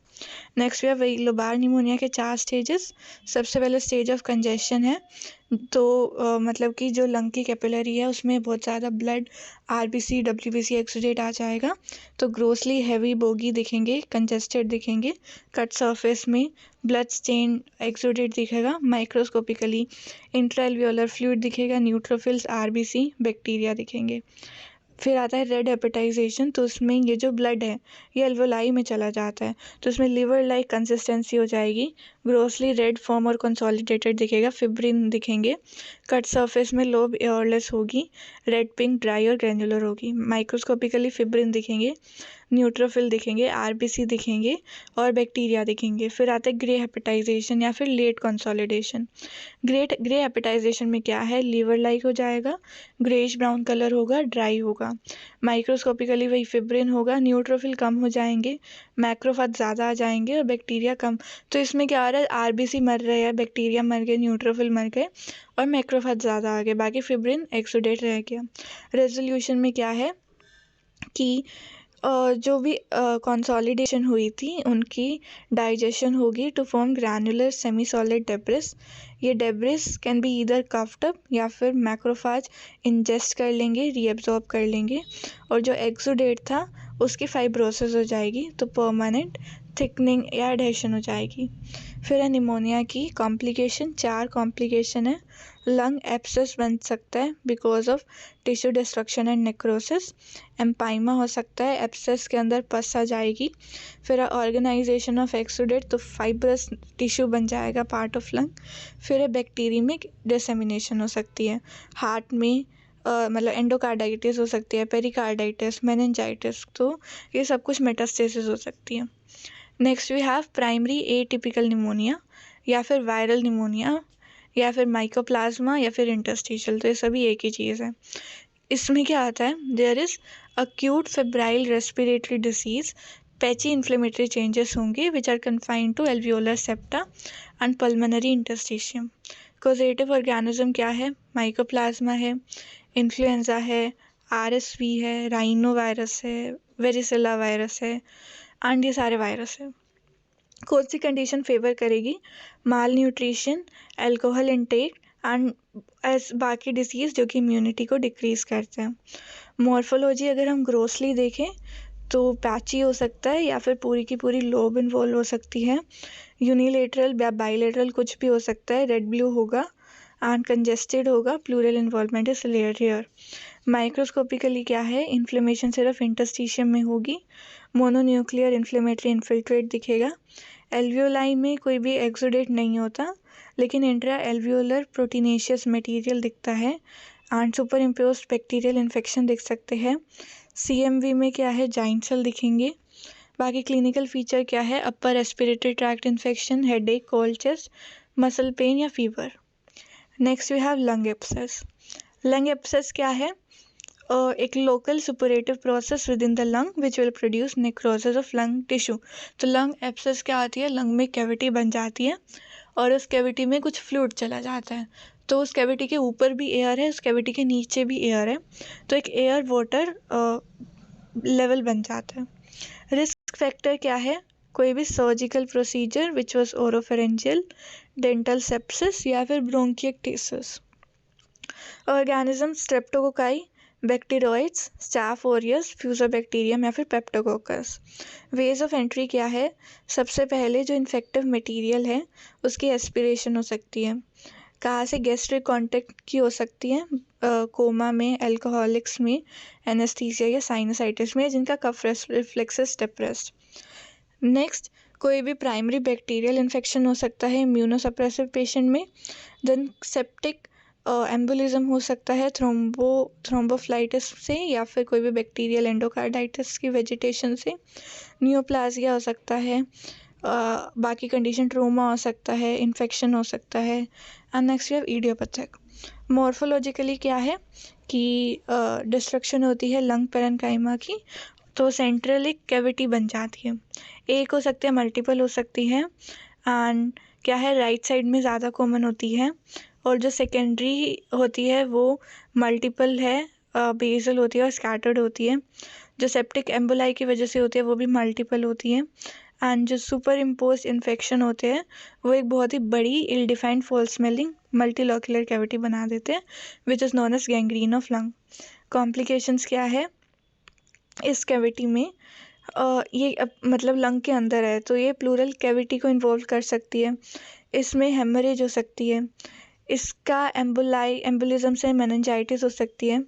नेक्स्ट वे वही लोबार निमोनिया के 4 स्टेजेस। सबसे पहले स्टेज ऑफ कंजेशन है, तो मतलब कि जो लंग की कैपिलरी है उसमें बहुत ज़्यादा ब्लड, आरबीसी, डब्ल्यूबीसी एक्सुडेट आ जाएगा, तो ग्रोसली हैवी बोगी दिखेंगे, कंजेस्टेड दिखेंगे। कट सरफेस में ब्लड स्टेन एक्सुडेट दिखेगा। माइक्रोस्कोपिकली इंट्राएल्वियोलर फ्लूइड दिखेगा, न्यूट्रोफिल्स, आरबीसी, बैक्टीरिया दिखेंगे। फिर आता है रेड हेपेटाइजेशन, तो उसमें ये जो ब्लड है ये एल्वोलाई में चला जाता है, तो उसमें लिवर लाइक कंसिस्टेंसी हो जाएगी। ग्रोसली रेड फॉर्म और कंसोलिडेटेड दिखेगा, फिब्रिन दिखेंगे। कट सरफेस में लोब एयरलेस होगी, रेड पिंक ड्राई और ग्रैन्युलर होगी। माइक्रोस्कोपिकली फिब्रिन दिखेंगे, न्यूट्रोफिल दिखेंगे, आरबीसी दिखेंगे और बैक्टीरिया दिखेंगे। फिर आता है ग्रे हेपेटाइजेशन या फिर लेट कंसोलिडेशन। ग्रे हेपेटाइजेशन में क्या है? लीवर लाइक हो जाएगा, ग्रेइश ब्राउन कलर होगा, ड्राई होगा। माइक्रोस्कोपिकली वही फिब्रिन होगा, न्यूट्रोफिल कम हो जाएंगे, मैक्रोफेज ज़्यादा आ जाएंगे और बैक्टीरिया कम। तो इसमें क्या आ रहा है? आरबीसी मर रहे हैं, बैक्टीरिया मर गए, न्यूट्रोफिल मर गए और मैक्रोफेज ज़्यादा आ गए, बाकी फिब्रिन एक्सुडेट रह गया। रेजोल्यूशन में क्या है कि जो भी कंसोलिडेशन हुई थी उनकी डाइजेशन होगी to form granular semi solid debris. ये debris can be either coughed up या फिर मैक्रोफाज इंजेस्ट कर लेंगे, रीअब्जॉर्ब कर लेंगे, और जो एक्सुडेट था उसकी फाइब्रोसिस हो जाएगी तो परमानेंट थिकनिंग या एडहेशन हो जाएगी। फिर है निमोनिया की कॉम्प्लिकेशन, 4 कॉम्प्लिकेशन है। लंग एब्सेस बन सकता है because of tissue destruction and necrosis. Empyema हो सकता है, एब्सेस के अंदर पस आ जाएगी। फिर ऑर्गेनाइजेशन ऑफ एक्सुडेट तो फाइब्रस टिश्यू बन जाएगा पार्ट ऑफ लंग। फिर है बैक्टीरियमिक डिसेमिनेशन हो सकती है हार्ट में, मतलब एंडोकार्डाइटिस हो सकती है, पेरिकार्डाइटिस, मेनिंजाइटिस, तो ये सब कुछ मेटास्टेसिस हो सकती है। Next we have primary atypical pneumonia या फिर वायरल निमोनिया या फिर माइकोप्लाज्मा या फिर इंटरस्टिशियल, तो ये सभी एक ही चीज़ है। इसमें क्या आता है, there is acute febrile respiratory disease, patchy inflammatory changes होंगे which are confined to alveolar septa and pulmonary interstitium. Causative organism क्या है, माइकोप्लाज्मा है, इन्फ्लुएंजा है, आरएसवी है, राइनो वायरस है, वेरिसेला वायरस है, एंड ये सारे वायरस है। कौन सी कंडीशन फेवर करेगी, malnutrition, alcohol intake and age बाकी डिसीज़ जो कि इम्यूनिटी को डिक्रीज़ करते हैं। मॉर्फोलॉजी अगर हम ग्रोसली देखें तो पैची हो सकता है या फिर पूरी की पूरी लोब इन्वॉल्व हो सकती है, यूनिलेटरल या बाइलेटरल कुछ भी हो सकता है, रेड ब्लू होगा एंड कंजेस्टेड होगा, pleural involvement is rare here. Microscopically क्या है, इन्फ्लेमेशन सिर्फ इंटरस्टिशियम में होगी, मोनोन्यूक्लियर इन्फ्लेमेटरी इन्फिल्ट्रेट दिखेगा। एल्वियोलाई में कोई भी एक्सुडेट नहीं होता लेकिन इंट्रा एल्वियोलर प्रोटीनेशियस मटेरियल दिखता है and super imposed bacterial infection दिख सकते हैं। सीएमवी में क्या है, जाइंट सेल दिखेंगे। बाकी क्लिनिकल फीचर क्या है, upper respiratory tract infection, headache, cold chest, muscle pain या fever. Next we have lung abscess. Lung abscess क्या है, एक local suppurative process within the lung which will produce necrosis of lung tissue. तो lung abscess क्या आती है, lung में cavity बन जाती है और उस कैविटी में कुछ फ्लूइड चला जाता है, तो उस कैविटी के ऊपर भी एयर है, उस कैविटी के नीचे भी एयर है, तो एक एयर वाटर लेवल बन जाता है। रिस्क फैक्टर क्या है, कोई भी surgical procedure which was oropharyngeal, dental sepsis या फिर ब्रोंकिएक्टिसिस। Organism streptococci, bacteroides, staff Orius, Fusobacterium या फिर पेप्टोकोकस। वेज ऑफ एंट्री क्या है, सबसे पहले जो इन्फेक्टिव मटेरियल है उसकी एस्पिरेशन हो सकती है। कहाँ से, गैस्ट्रिक कॉन्टेक्ट की हो सकती है, कोमा में, एल्कोहलिक्स में, एनेस्थीसिया या साइनसाइटिस में जिनका कफ रिफ्लेक्सेस डिप्रेस्ड। नेक्स्ट, कोई भी प्राइमरी बैक्टीरियल इन्फेक्शन हो सकता है इम्यूनोसप्रेसिव पेशेंट में। देन सेप्टिक एम्बोलिज्म हो सकता है थ्रोम्बोफ्लाइटिस से या फिर कोई भी बैक्टीरियल एंडोकार्डाइटिस की वेजिटेशन से। नियोप्लाजिया हो सकता है, बाकी कंडीशन ट्रोमा हो सकता है, इन्फेक्शन हो सकता है। And next we have idiopathic. Morphologically क्या है कि डिस्ट्रक्शन होती है लंग पेरेन्काइमा की, तो सेंट्रल एक कैविटी बन जाती है, एक हो सकती है, मल्टीपल हो सकती है, एंड क्या है, राइट साइड में ज़्यादा कॉमन होती है, और जो सेकेंडरी होती है वो मल्टीपल है, बेसल होती है और स्कैटर्ड होती है। जो सेप्टिक एम्बोलाई की वजह से होती है वो भी मल्टीपल होती है, एंड जो सुपर इम्पोज इन्फेक्शन होते हैं वो एक बहुत ही बड़ी ill defined foul smelling multiloculated cavity बना देते हैं which is known as gangrene of lung. Complications क्या है, इस कैविटी में ये मतलब लंग के अंदर है तो ये प्लूरल कैविटी को इन्वॉल्व कर सकती है, इसमें हेमरेज हो सकती है, इसका एम्बोलिज्म से मेनिंजाइटिस हो सकती है,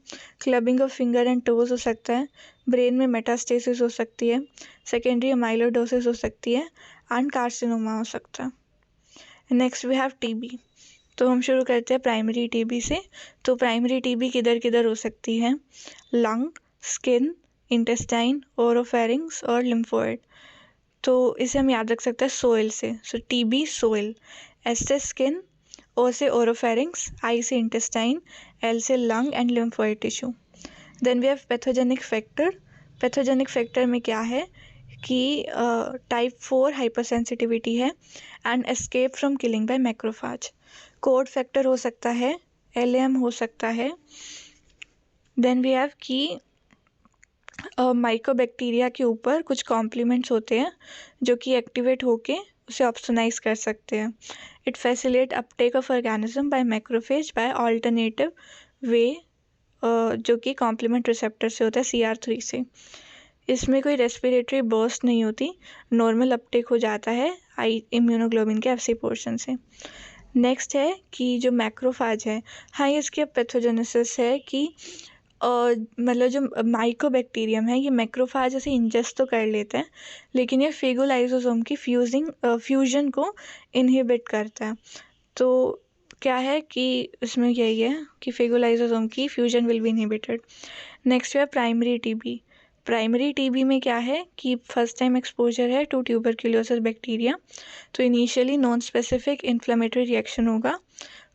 clubbing of finger and toes हो सकता है, ब्रेन में मेटास्टेसिस हो सकती है, सेकेंडरी अमाइलोडोसिस हो सकती है, एंड कार्सिनोमा हो सकता है। Next we have TB. तो हम शुरू करते हैं प्राइमरी टीबी से। तो प्राइमरी टीबी किधर किधर हो सकती है, लंग, स्किन, इंटेस्टाइन, ओरोफेरिंग्स और लिम्फोइड। तो इसे हम याद रख सकते हैं सोइल से, सो टीबी सोइल, एस से स्किन, ओ से ओरोफेरिंग्स, आई से इंटेस्टाइन, एल से lung and lymphoid tissue. Then we have pathogenic factor. Pathogenic factor में क्या है कि टाइप 4 हाइपरसेंसिटिविटी है and escape from killing by macrophage. Cord factor हो सकता है, LAM हो सकता है। देन वी हैव की माइकोबैक्टीरिया के ऊपर कुछ कॉम्प्लीमेंट्स होते हैं जो कि एक्टिवेट होके उसे ऑप्सोनाइज कर सकते हैं। It facilitate uptake of organism by macrophage by alternative way, जो कि कॉम्प्लीमेंट रिसेप्टर से होता है CR3 से। इसमें कोई रेस्पिरेटरी बर्स्ट नहीं होती, नॉर्मल अपटेक हो जाता है इम्यूनोग्लोबिन के FC पोर्शन से। नेक्स्ट है कि जो मैक्रोफाज है, हाँ ये इसकी पैथोजेनेसिस है कि मतलब जो माइकोबैक्टीरियम है ये मैक्रोफाज ऐसे इंजेस्ट तो कर लेते हैं, लेकिन ये फेगोलाइसोसोम की फ्यूजन को इनहिबिट करता है। तो क्या है कि इसमें यही है कि फेगोलाइसोसोम की fusion will be inhibited. Next है प्राइमरी टीबी। प्राइमरी टीबी में क्या है कि फर्स्ट टाइम एक्सपोजर है टू ट्यूबरक्यूलोसिस बैक्टीरिया, तो initially non specific inflammatory reaction होगा,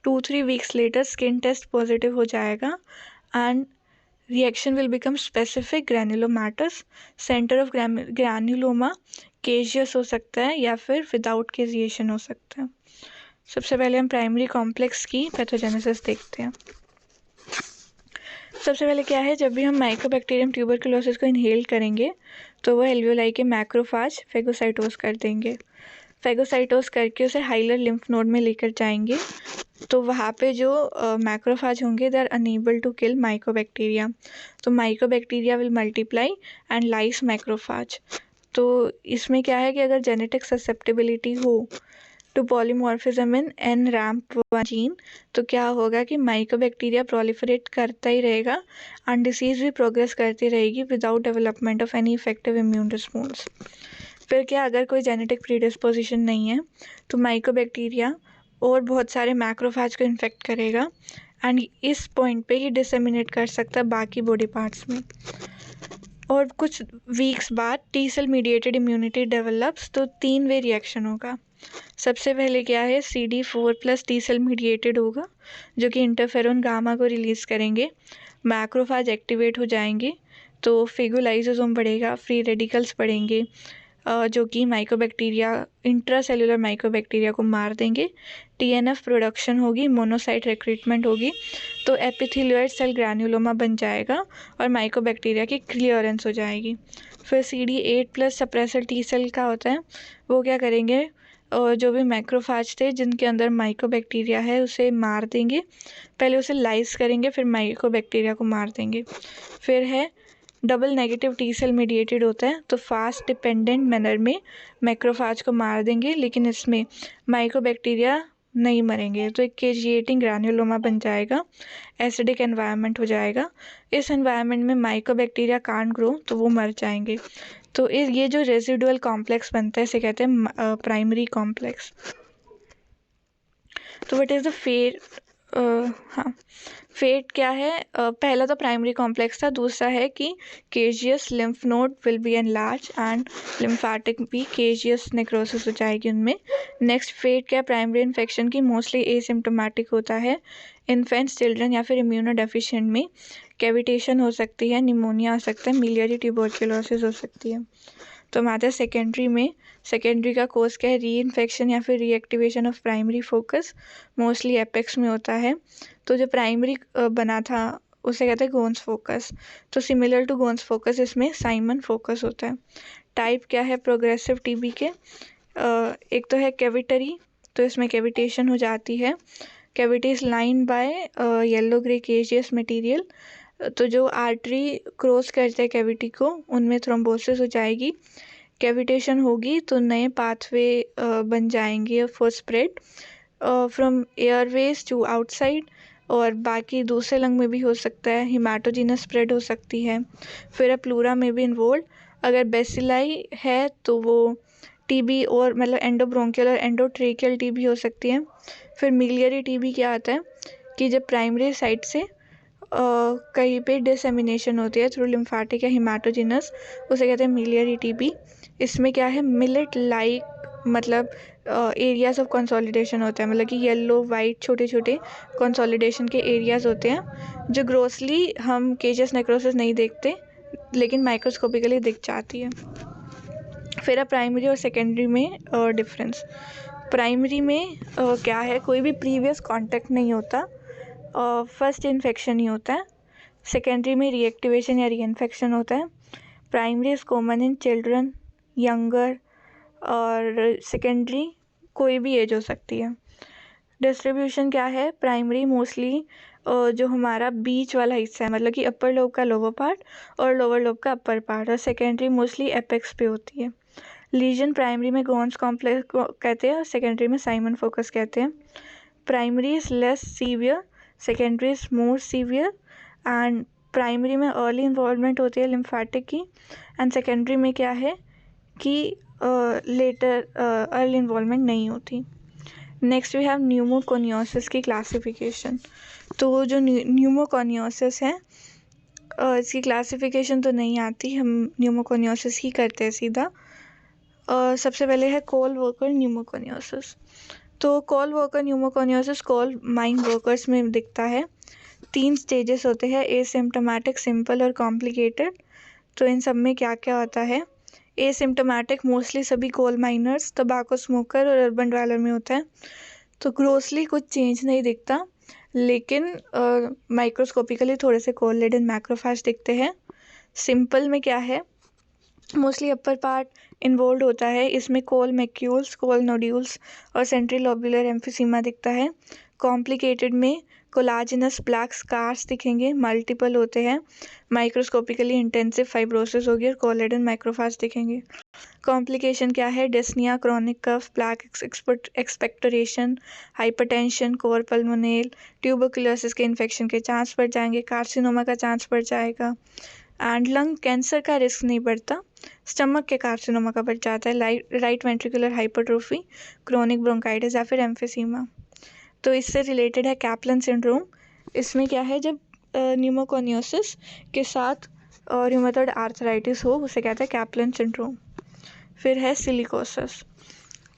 2-3 weeks later skin test positive हो जाएगा and reaction will become specific granulomatous. Centre of granuloma caseous हो सकता है या फिर विदाउट केजिएशन हो सकता है। सबसे पहले हम प्राइमरी कॉम्प्लेक्स की पैथोजेनेसिस देखते हैं। सबसे पहले क्या है, जब भी हम माइकोबैक्टीरियम ट्यूबरकुलोसिस को इनहेल करेंगे तो वो एल्वियोलाई के मैक्रोफाज फेगोसाइटोस कर देंगे। फेगोसाइटोस करके उसे हाइलर लिम्फ नोड में लेकर जाएंगे, तो वहाँ पे जो मैक्रोफाज होंगे they are unable to kill mycobacteria, तो mycobacteria will multiply and lyse macrophage. तो इसमें क्या है कि अगर जेनेटिक ससेप्टेबिलिटी हो to polymorphism in NRAMP1 gene, तो क्या होगा कि माइकोबैक्टीरिया प्रोलिफरेट करता ही रहेगा एंड डिसीज भी प्रोग्रेस करती रहेगी without development of any effective immune response. फिर क्या, अगर कोई जेनेटिक प्रीडिस्पोजिशन नहीं है तो माइकोबैक्टीरिया और बहुत सारे मैक्रोफाज को इन्फेक्ट करेगा एंड इस पॉइंट पे ही डिसेमिनेट कर सकता है बाकी बॉडी पार्ट्स में। और कुछ वीक्स बाद T cell mediated immunity develops, तो 3 वे रिएक्शन होगा। सबसे पहले क्या है, CD4+ टी सेल मीडिएटेड होगा जो कि इंटरफेरोन गामा को रिलीज़ करेंगे, मैक्रोफाज एक्टिवेट हो जाएंगे, तो फेगोलाइसोसोम बढ़ेगा, फ्री रेडिकल्स बढ़ेंगे जो कि माइकोबैक्टीरिया इंट्रासेलुलर माइकोबैक्टीरिया को मार देंगे। TNF प्रोडक्शन होगी, मोनोसाइट रिक्रूटमेंट होगी, तो एपिथेलियोइड सेल ग्रैन्युलोमा बन जाएगा और माइकोबैक्टीरिया की क्लियरेंस हो जाएगी। फिर CD8+ सप्रेसर टी सेल का होता है, वो क्या करेंगे, और जो भी मैक्रोफाज थे जिनके अंदर माइकोबैक्टीरिया है उसे मार देंगे, पहले उसे लाइस करेंगे फिर माइकोबैक्टीरिया को मार देंगे। फिर है double negative T cell mediated होता है, तो फास्ट डिपेंडेंट मैनर में मैक्रोफाज को मार देंगे, लेकिन इसमें माइकोबैक्टीरिया नहीं मरेंगे, तो एक केजिएटिंग ग्रैन्युलोमा बन जाएगा, एसिडिक एनवायरनमेंट हो जाएगा। इस एनवायरनमेंट में माइकोबैक्टीरिया कांट ग्रो, तो वो मर जाएंगे। तो ये जो रेजिडुअल कॉम्प्लेक्स बनता है इसे कहते हैं प्राइमरी कॉम्प्लेक्स। तो व्हाट इज़ द फेट, हाँ फेट क्या है, पहला तो प्राइमरी कॉम्प्लेक्स था, दूसरा है कि caseous lymph node will be enlarge and lymphatic भी केजियस नेक्रोसिस हो जाएगी उनमें। नेक्स्ट फेट क्या, प्राइमरी इन्फेक्शन की मोस्टली एसिम्टोमेटिक होता है, इन्फेंट्स, चिल्ड्रन या फिर इम्यूनो डेफिशिएंट में कैविटेशन हो सकती है, निमोनिया आ सकता है, मिलियरी ट्यूबरकुलोसिस हो सकती है। तो हमारे सेकेंडरी में, सेकेंडरी का कोर्स क्या है, री इन्फेक्शन या फिर reactivation of primary focus, mostly apex में होता है। तो जो प्राइमरी बना था उसे कहते हैं गोन्स फोकस, तो सिमिलर टू गोन्स फोकस इसमें साइमन फोकस होता है। टाइप क्या है प्रोग्रेसिव टीबी के, एक तो है कैविटरी, तो इसमें कैविटेशन हो जाती है, cavity is line by yellow grey caseous material, तो जो आर्टरी क्रॉस करते हैं कैविटी को उनमें थ्रोम्बोसिस हो जाएगी, कैविटेशन होगी तो नए पाथवे बन जाएंगे for spread from airways to outside, और बाकी दूसरे लंग में भी हो सकता है, हिमाटोजिनस स्प्रेड हो सकती है। फिर प्लूरा में भी इन्वॉल्व, अगर बेसिलाई है तो वो टीबी और मतलब एंडोब्रोंकियल और एंडोट्रेकियल टीबी हो सकती है। फिर मिलियरी टीबी क्या आता है कि जब प्राइमरी साइट से कहीं पे डिसेमिनेशन होती है थ्रू लिम्फेटिक या हिमाटोजिनस, उसे कहते हैं मिलियरी टीबी। इसमें क्या है, मिलेट लाइक मतलब एरियाज ऑफ कंसोलिडेशन होता है, मतलब कि येलो वाइट छोटे छोटे कंसोलिडेशन के एरियाज होते हैं जो ग्रोसली हम केजियस नेक्रोसिस नहीं देखते लेकिन माइक्रोस्कोपिकली दिख जाती है। फिर प्राइमरी और सेकेंडरी में डिफरेंस, प्राइमरी में क्या है, कोई भी प्रीवियस कांटेक्ट नहीं होता, फर्स्ट इन्फेक्शन ही होता है। सेकेंडरी में रीएक्टिवेशन या रीइन्फेक्शन होता है। Primary is common in children, younger, और सेकेंडरी कोई भी एज हो सकती है। डिस्ट्रीब्यूशन क्या है, प्राइमरी मोस्टली जो हमारा बीच वाला हिस्सा है, मतलब कि अपर लोब का लोअर पार्ट और लोअर लोब का अपर पार्ट, और सेकेंडरी मोस्टली एपेक्स पे होती है। लीजन प्राइमरी में गोन्स कॉम्प्लेक्स कहते हैं और सेकेंडरी में साइमन फोकस कहते हैं। Primary is less severe, secondary is more severe, and primary में अर्ली इन्वॉल्वमेंट होती है लिम्फेटिक की, एंड सेकेंडरी में क्या है कि लेटर अर्ली इन्वॉल्वमेंट नहीं होती। नेक्स्ट वी हैव न्यूमोकोनियोसिस की क्लासिफिकेशन। तो जो न्यूमोकोनियोसिस है इसकी क्लासिफिकेशन तो नहीं आती, हम न्यूमोकोनियोसिस ही करते हैं सीधा। सबसे पहले है कोल वर्कर न्यूमोकोनियोसिस। तो coal worker pneumoconiosis coal mine workers में दिखता है। 3 स्टेजेस होते हैं, एसिम्प्टोमेटिक, सिंपल और कॉम्प्लिकेटेड। तो इन सब में क्या क्या होता है, एसिम्प्टोमेटिक मोस्टली सभी कोल माइनर्स, टबाको स्मोकर और अर्बन ड्वेलर में होता है। तो ग्रोसली कुछ चेंज नहीं दिखता, लेकिन माइक्रोस्कोपिकली थोड़े से कोल लेडन मैक्रोफेज दिखते हैं। सिंपल में क्या है, मोस्टली अपर पार्ट इन्वॉल्व होता है, इसमें कोल मैक्यूल्स, कोल नोड्यूल्स और सेंट्रल लोबुलर एम्फिसीमा दिखता है। कॉम्प्लिकेटेड में कोलाजिनस ब्लैक स्कार्स दिखेंगे, मल्टीपल होते हैं, माइक्रोस्कोपिकली इंटेंसिव फाइब्रोसिस होगी और कोलेडन माइक्रोफेज दिखेंगे। कॉम्प्लिकेशन क्या है, dyspnoea, chronic cough, black expectoration, hypertension, cor pulmonale, tuberculosis के इन्फेक्शन के चांस बढ़ जाएंगे, कार्सिनोमा का चांस बढ़ जाएगा, एंड लंग कैंसर का रिस्क नहीं बढ़ता, स्टमक के कार्सिनोमा का बढ़ जाता है, right ventricular hypertrophy, chronic bronchitis या फिर एम्फिसीमा। तो इससे रिलेटेड है कैप्लन सिंड्रोम। इसमें क्या है, जब न्यूमोकोनियोसिस के साथ रूमेटॉइड आर्थराइटिस हो, उसे कहते हैं कैप्लन सिंड्रोम। फिर है सिलिकोसिस।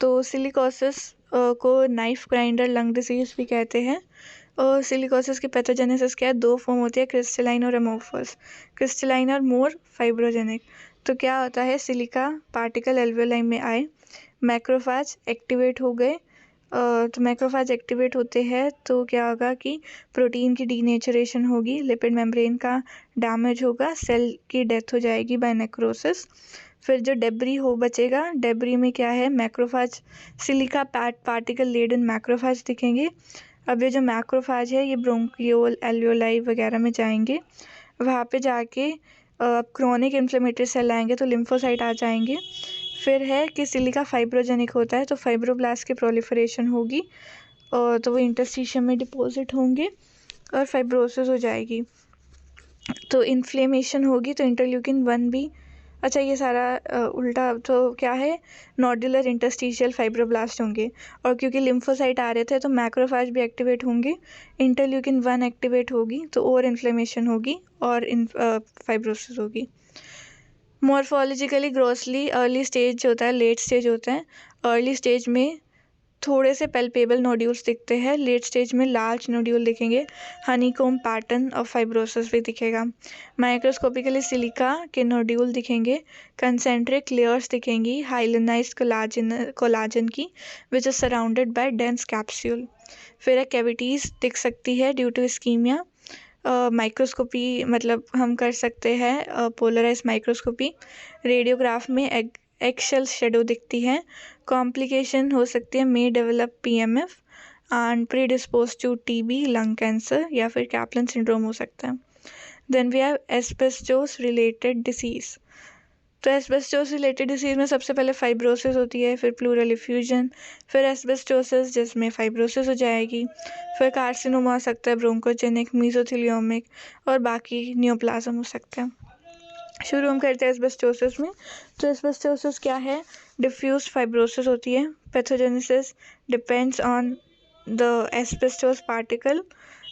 तो सिलिकोसिस को नाइफ ग्राइंडर लंग डिसीज भी कहते हैं। और सिलिकोसिस की पैथोजेनेसिस क्या है, 2 फॉर्म होती है, क्रिस्टलाइन और एमोर्फस। क्रिस्टलाइन और मोर फाइब्रोजेनिक। तो क्या होता है, सिलिका पार्टिकल एल्वेओलाई में आए, मैक्रोफेज एक्टिवेट हो गए, तो मैक्रोफेज एक्टिवेट होते हैं तो क्या होगा कि प्रोटीन की डीनेचरेशन होगी, लिपिड मेम्ब्रेन का डैमेज होगा, सेल की डेथ हो जाएगी बाय नेक्रोसिस। फिर जो डेब्री हो बचेगा, डेब्री में क्या है, macrophage, silica particle laden macrophage दिखेंगे। अब ये जो मैक्रोफेज है ये ब्रोंकियोल, एल्वेओलाई वगैरह में जाएंगे, वहाँ पे जाके क्रोनिक इन्फ्लेमेटरी सेल आएंगे तो लिम्फोसाइट आ जाएंगे। फिर है कि सिलिका फाइब्रोजेनिक होता है, तो फाइब्रोब्लास्ट की प्रोलिफरेशन होगी और तो वो इंटरस्टिशियम में डिपॉजिट होंगे और फाइब्रोसिस हो जाएगी। तो इन्फ्लेमेशन होगी तो इंटरल्यूकिन 1 भी, अच्छा ये सारा उल्टा, तो क्या है, नोडुलर इंटरस्टिशियल फाइब्रोब्लास्ट होंगे, और क्योंकि लिम्फोसाइट आ रहे थे तो मैक्रोफेज भी एक्टिवेट होंगे, इंटरल्यूकिन 1 एक्टिवेट होगी तो और इन्फ्लेमेशन होगी और फाइब्रोसिस होगी। मॉर्फोलॉजिकली ग्रोसली अर्ली स्टेज होता है, लेट स्टेज होता है। अर्ली स्टेज में थोड़े से पेल्पेबल नोड्यूल्स दिखते हैं, लेट स्टेज में लार्ज नोड्यूल दिखेंगे, हनीकॉम पैटर्न और फाइब्रोसिस भी दिखेगा। माइक्रोस्कोपिकली सिलिका के नोड्यूल दिखेंगे, कंसेंट्रिक लेयर्स दिखेंगी, हाइलाइनाइज्ड कोलाजन की which is surrounded by dense capsule. फिर एक कैविटीज़ दिख सकती है ड्यू टू इस्कीमिया। माइक्रोस्कोपी मतलब हम कर सकते हैं पोलराइज माइक्रोस्कोपी। रेडियोग्राफ में एक्शेल शेडो दिखती है। कॉम्प्लिकेशन हो सकती है, may develop PMF and predispose to TB, lung cancer या फिर कैप्लन सिंड्रोम हो सकता है। Then we have asbestos related disease. तो एस्बेस्टोस रिलेटेड डिसीज़ में सबसे पहले फाइब्रोसिस होती है, फिर प्लूरल इफ्यूजन, फिर एस्बेस्टोसिस जिसमें फाइब्रोसिस हो जाएगी, फिर कार्सिनोमा हो सकता है, ब्रोंकोजेनिक, मीजोथेलियोमिक और बाकी नियोप्लाज्म हो सकता है। शुरू हम करते हैं एस्बेस्टोसिस में। तो एस्बेस्टोसिस क्या है, डिफ्यूज फाइब्रोसिस होती है। Pathogenesis depends on the asbestos particle.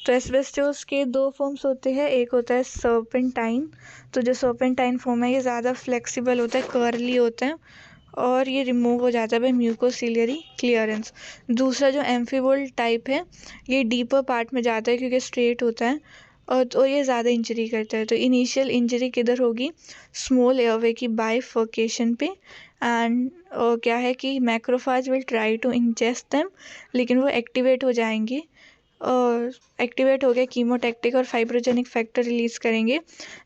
तो एस्बेस्टोस के 2 फॉर्म्स होते हैं, एक होता है सर्पेंटाइन। तो जो सर्पेंटाइन फॉर्म है ये ज़्यादा फ्लेक्सिबल होता है, कर्ली होता है और ये रिमूव हो जाता है बाय म्यूकोसिलियरी क्लियरेंस। दूसरा जो एम्फीबोल्ट टाइप है ये डीपर पार्ट में जाता है क्योंकि स्ट्रेट होता है और तो ये ज़्यादा इंजरी करता है। तो इनिशियल इंजरी किधर होगी, स्मॉल एयरवे की बाइफर्केशन पे, एंड क्या है कि macrophage will try to ingest them, लेकिन वो एक्टिवेट हो जाएंगी एक्टिवेट हो गए कीमोटैक्टिक और फाइब्रोजेनिक फैक्टर रिलीज करेंगे,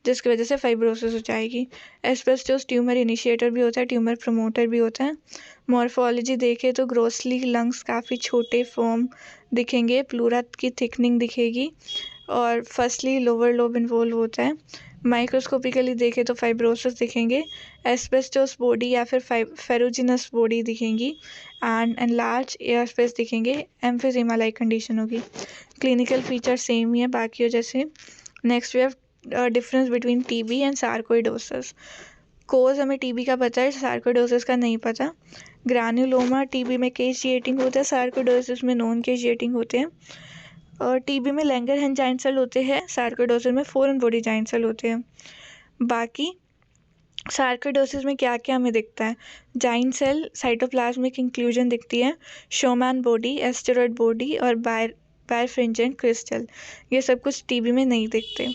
जिसकी वजह से फाइब्रोसिस हो जाएगी। एस्बेस्टोस ट्यूमर इनिशिएटर भी होता है, ट्यूमर प्रमोटर भी होता है। मॉर्फोलॉजी देखें तो ग्रोसली लंग्स काफ़ी छोटे फॉर्म दिखेंगे, प्लूरा की थिकनिंग दिखेगी और फर्स्टली लोअर लोब इन्वॉल्व होता है। माइक्रोस्कोपिकली देखें तो फाइब्रोसिस दिखेंगे, एस्बेस्टोस बॉडी या फिर फेरोजिनस बॉडी दिखेंगी एंड एनलार्ज एयर स्पेस दिखेंगे, एम्फीजीमा लाइक कंडीशन होगी। क्लिनिकल फीचर सेम ही है बाकियों जैसे। Next we have difference between TB and sarcoidosis. Cause हमें टीबी का पता है, सार्कोइडोसिस का नहीं पता। ग्रैन्युलोमा टीबी में केशिएटिंग होता है, सार्कोइडोसिस में नॉन केशिएटिंग होते हैं। और टीबी में लैंगरहैंस जाइंट सेल होते हैं, सार्कोइडोसिस में फॉरेन बॉडी जाइंट सेल होते हैं। बाकी सार्कोइडोसिस में क्या क्या हमें दिखता है, जाइंट सेल, साइटोप्लाज्मिक इंक्लूजन दिखती है, शोमैन बॉडी, एस्टेरॉयड बॉडी और बायरफ्रिंजेंट क्रिस्टल, ये सब कुछ टीबी में नहीं दिखते।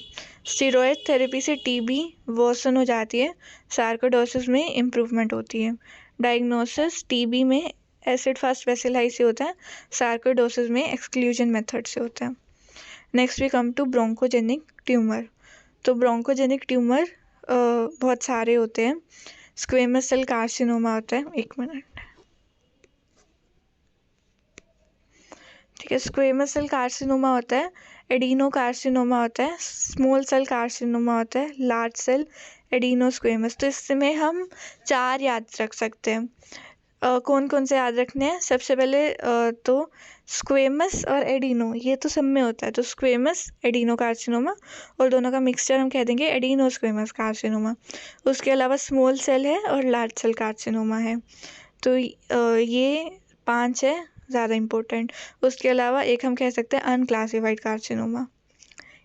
स्टेरॉयड थेरेपी से टीबी वर्सन हो जाती है, सार्कोइडोसिस में इम्प्रूवमेंट होती है। डायग्नोसिस टीबी में एसिड फास्ट वेसिलाई से होता है, सार्कोइडोसिस में एक्सक्लूजन मेथड से होता है। Next we come to bronchogenic tumour. तो ब्रोंकोजेनिक ट्यूमर बहुत सारे होते हैं। स्क्वेमस सेल कार्सिनोमा होता है, एक मिनट, ठीक है। स्क्वेमस सेल कार्सिनोमा होता है, एडिनो कार्सिनोमा होता है, स्मॉल सेल कार्सिनोमा होता है, लार्ज सेल एडिनो स्क्वेमस। तो इसमें हम 4 याद रख सकते हैं। कौन कौन से याद रखने हैं? सबसे पहले तो स्क्वेमस और एडिनो, ये तो सब में होता है, तो स्क्वेमस एडिनो कार्सिनोमा और दोनों का मिक्सचर हम कह देंगे एडिनो स्क्वेमस कार्सिनोमा। उसके अलावा स्मॉल सेल है और लार्ज सेल कार्सिनोमा है। तो ये 5 है ज़्यादा इम्पोर्टेंट। उसके अलावा एक हम कह सकते हैं अनक्लासिफाइड कार्सिनोमा।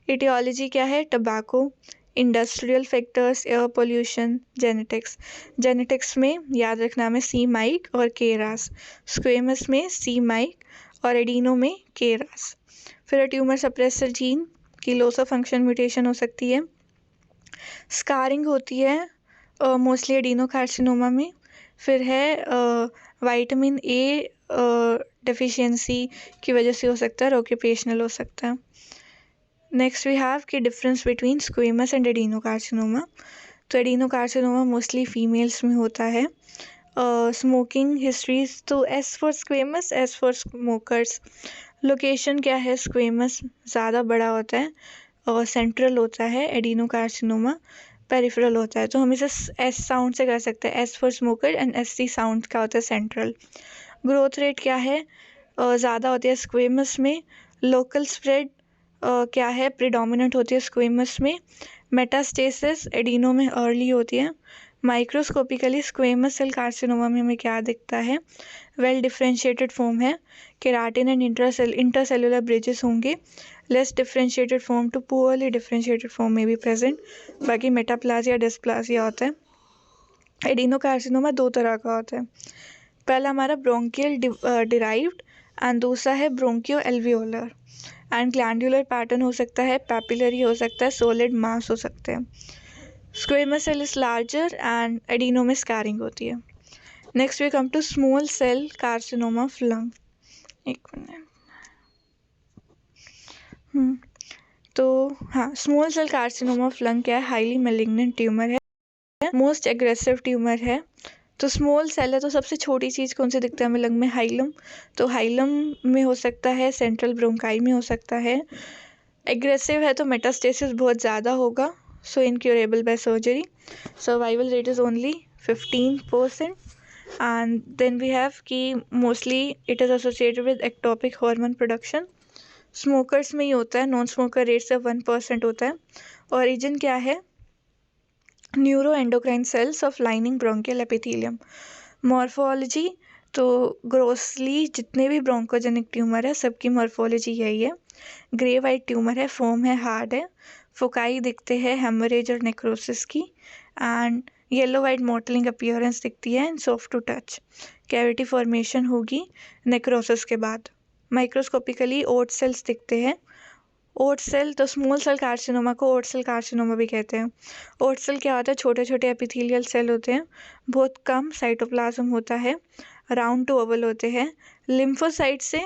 इटियोलॉजी क्या है? Tobacco, industrial factors, air pollution, genetics. Genetics में याद रखना में सी माइक और के रास, स्क्वेमस में सी माइक और एडिनो में के रास। फिर ट्यूमर सप्रेसर जीन की लॉस ऑफ फंक्शन म्यूटेशन हो सकती है। स्कारिंग होती है मोस्टली एडिनो कार्सिनोमा में। फिर है विटामिन ए डेफिशिएंसी की वजह से हो सकता है और ऑक्यूपेशनल हो सकता है। नेक्स्ट वी हैव की difference between squamous and adeno carcinoma. तो एडिनो कार्सिनोमा मोस्टली फीमेल्स में होता है। स्मोकिंग हिस्ट्रीज तो S for squamous, S for smokers. Location क्या है? स्क्वेमस ज़्यादा बड़ा होता है और सेंट्रल होता है, एडिनो कार्सिनोमा पेरिफेरल होता है। तो हम इसे एस साउंड से कर सकते हैं, S for smoker and S C sound का होता है सेंट्रल। ग्रोथ रेट क्या है? ज़्यादा होती है स्क्वेमस में। लोकल स्प्रेड क्या है? प्रिडोमिनेंट होती है स्क्वेमस में। मेटास्टेसिस एडिनो में अर्ली होती है। माइक्रोस्कोपिकली स्क्वेमस सेल कार्सिनोमा में हमें क्या दिखता है? वेल डिफ्रेंशिएटेड फॉर्म है, केराटिन एंड इंटरसेलुलर ब्रिजेस होंगे। Less differentiated form to poorly differentiated form में भी प्रेजेंट। बाकी मेटाप्लाजिया डिस्प्लाजिया होता है। एडिनो कार्सिनोमा 2 तरह का होता है, पहला हमारा ब्रोंकियल डिराइव्ड एंड दूसरा है ब्रोंकियो एल्वियोलर। एंड ग्लैंडुलर पैटर्न हो सकता है, पैपिलरी हो सकता है, सॉलिड मास हो सकते हैं। Squamous cell is larger and adeno में स्कैरिंग होती है। Next we come to small cell carcinoma of lung. एक मिनट, तो हाँ, small cell carcinoma of lung क्या है? हाईली मैलिग्नेंट ट्यूमर है, मोस्ट एग्रेसिव ट्यूमर है। तो स्मॉल सेल है तो सबसे छोटी चीज़ कौन सी दिखता है हमें लंग में? हाइलम। तो हाइलम में हो सकता है, सेंट्रल ब्रोंकाई में हो सकता है। एग्रेसिव है तो मेटास्टेसिस बहुत ज़्यादा होगा, so incurable by surgery. Survival rate is only 15%। And then we have कि mostly it is associated with ectopic hormone production. Smokers में ही होता है, नॉन स्मोकर रेट से 1% होता है। ओरिजिन क्या है? Neuro endocrine cells of lining bronchial epithelium. Morphology तो ग्रोसली जितने भी ब्रोंकोजेनिक ट्यूमर है सबकी मॉर्फोलॉजी यही है। ग्रे वाइट ट्यूमर है, फॉर्म है, हार्ड है, फोकाई दिखते हैं हेमरेज और नेक्रोसिस की, and yellow white mottling appearance दिखती है and soft to touch. Cavity formation होगी नेक्रोसिस के बाद। माइक्रोस्कोपिकली ओट सेल्स दिखते हैं। ओट सेल तो स्मॉल सेल कार्सिनोमा को ओट सेल कार्सिनोमा भी कहते हैं। ओट सेल क्या होता है? छोटे छोटे एपिथेलियल सेल होते हैं, बहुत कम साइटोप्लाज्म होता है, राउंड टू ओवल होते हैं। लिम्फोसाइट से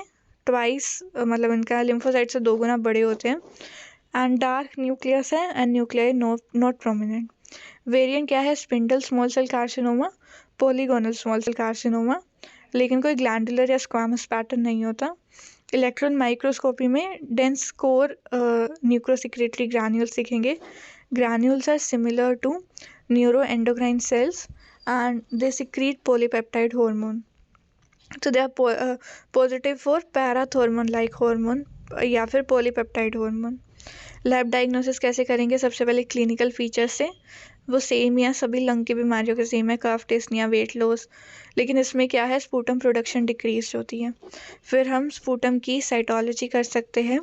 ट्वाइस मतलब इनका लिम्फोसाइट से 2 गुना बड़े होते हैं। एंड डार्क न्यूक्लियस है and nuclei not prominent. Variant क्या है? Spindle small cell carcinoma, polygonal small cell carcinoma, लेकिन कोई ग्लैंडुलर या स्क्वामस पैटर्न नहीं होता। इलेक्ट्रॉन माइक्रोस्कोपी में डेंस कोर न्यूक्रोसिक्रेटरी ग्रैन्यूल्स दिखेंगे। Granules are similar to neuroendocrine cells and they secrete polypeptide hormone. So they are positive for parathormone like hormone या फिर polypeptide hormone. Lab diagnosis कैसे करेंगे? सबसे पहले क्लिनिकल फीचर्स से, वो सेम ही है, सभी लंग की बीमारियों के सेम है, कफ टेस्निया, वेट लॉस, लेकिन इसमें क्या है, स्पूटम प्रोडक्शन डिक्रीज होती है। फिर हम स्पूटम की साइटोलॉजी कर सकते हैं,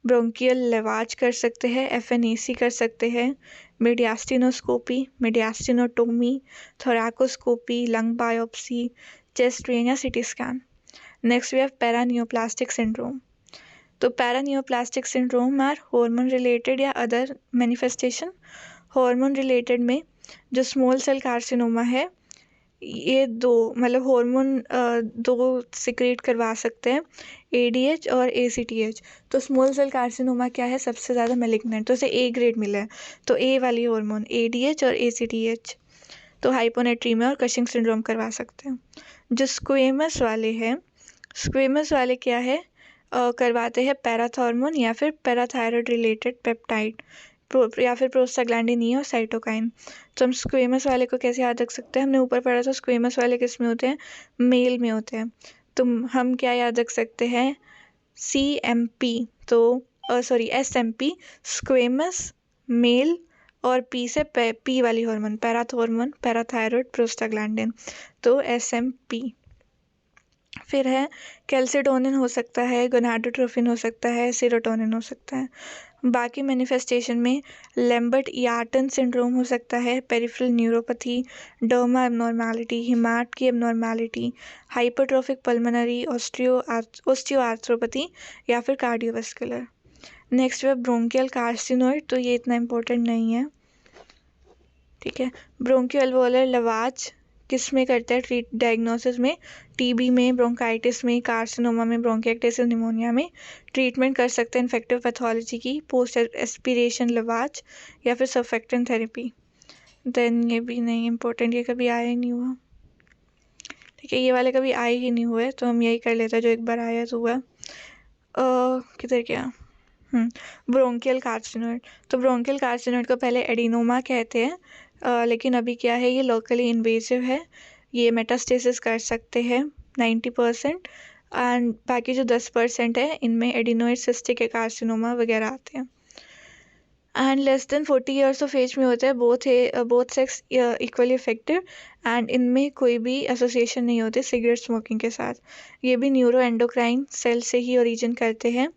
ब्रोंकियल लेवाज कर सकते हैं, एफएनएसी कर सकते हैं, mediastinoscopy, mediastinotomy, thoracoscopy, lung biopsy, chest rain या CT scan. Next we have paraneoplastic syndrome. तो paraneoplastic syndrome are hormone related या अदर मैनिफेस्टेशन। हार्मोन रिलेटेड में जो स्मॉल सेल कार्सिनोमा है, ये दो मतलब हार्मोन दो सिक्रेट करवा सकते हैं, एडीएच और एसीटीएच। तो स्मॉल सेल कार्सिनोमा क्या है, सबसे ज़्यादा मैलिग्नेंट, तो इसे ए ग्रेड मिला है, तो ए वाली हार्मोन एडीएच और एसीटीएच। तो हाइपोनेट्रीमिया और कशिंग सिंड्रोम करवा सकते हैं। जो स्क्वेमस वाले हैं, स्क्वेमस वाले क्या है, करवाते हैं पैराथॉर्मोन या फिर पैराथायरॉयड रिलेटेड पेप्टाइड या फिर प्रोस्टाग्लैंडिन ई और साइटोकाइन। तो हम स्क्वेमस वाले को कैसे याद रख सकते हैं? हमने ऊपर पढ़ा था स्क्वेमस वाले किस में होते हैं, मेल में होते हैं। तो हम क्या याद रख सकते हैं, CMP, तो सॉरी SMP, स्क्वेमस, मेल, और पी से पी वाली हार्मोन, पैराथॉर्मोन, पैराथायरॉयड, प्रोस्टाग्लैंडिन, तो SMP। फिर है कैल्सिटोनिन हो सकता है, गोनाडोट्रोफिन हो सकता है, सेरोटोनिन हो सकता है। बाकी मैनिफेस्टेशन में लैम्बर्ट यार्टन सिंड्रोम हो सकता है, पेरिफेरल न्यूरोपैथी, डर्मा एबनॉर्मैलिटी, हिमाट की एबनॉर्मैलिटी, हाइपरट्रोफिक पल्मोनरी ऑस्टियोआर्थ्रोपैथी या फिर कार्डियोवास्कुलर। नेक्स्ट है ब्रोंकियल कार्सिनोइड, तो ये इतना इम्पोर्टेंट नहीं है, ठीक है। ब्रोंकियोअल्वोलर लवाज किस में करते हैं ट्रीट डायग्नोसिस में, टीबी में, ब्रोंकाइटिस में, कार्सिनोमा में, ब्रोंकिएक्टिस, निमोनिया में ट्रीटमेंट कर सकते हैं इन्फेक्टिव पैथोलॉजी की, पोस्ट एस्पिरेशन लवाज या फिर सर्फेक्टेंट थेरेपी। देन ये भी नहीं इम्पोर्टेंट, ये कभी आया ही नहीं हुआ, ठीक है, ये वाले कभी आए ही नहीं हुए, तो हम यही कर लेते हैं जो एक बार आया तो हुआ। किधर क्या, ब्रोंकियल कार्सिनोइड। तो ब्रोंकियल कार्सिनोइड को पहले एडिनोमा कहते हैं, लेकिन अभी क्या है, ये लोकली इन्वेसिव है, ये मेटास्टेसिस कर सकते हैं 90%, एंड बाकी जो 10% है इनमें एडिनोइड सिस्टिक कार्सिनोमा वगैरह आते हैं। And less than 40 years of age में होता है, both sex equally effective, and इनमें कोई भी एसोसिएशन नहीं होती सिगरेट स्मोकिंग के साथ। ये भी न्यूरो एंडोक्राइन सेल से ही ओरिजिन करते हैं।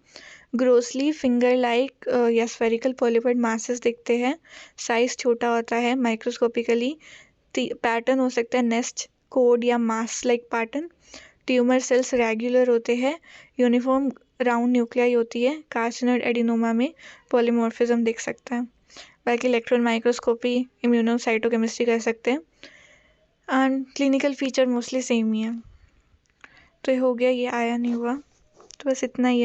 ग्रोसली फिंगर लाइक या स्फेरिकल पॉलीपॉइड मासेस दिखते हैं, साइज छोटा होता है, माइक्रोस्कोपिकली पैटर्न हो सकता है नेस्ट, कोड या मास like pattern. Tumour cells regular होते हैं, यूनिफॉर्म राउंड न्यूक्लियाई होती है। कार्सिनोइड एडिनोमा में पॉलीमॉर्फिज्म दिख सकता है। बाकी इलेक्ट्रॉन माइक्रोस्कोपी, इम्यूनोसाइटोकेमिस्ट्री कर सकते हैं, and clinical feature mostly same ही है। तो ये हो गया, ये आया नहीं हुआ, तो बस इतना ही है।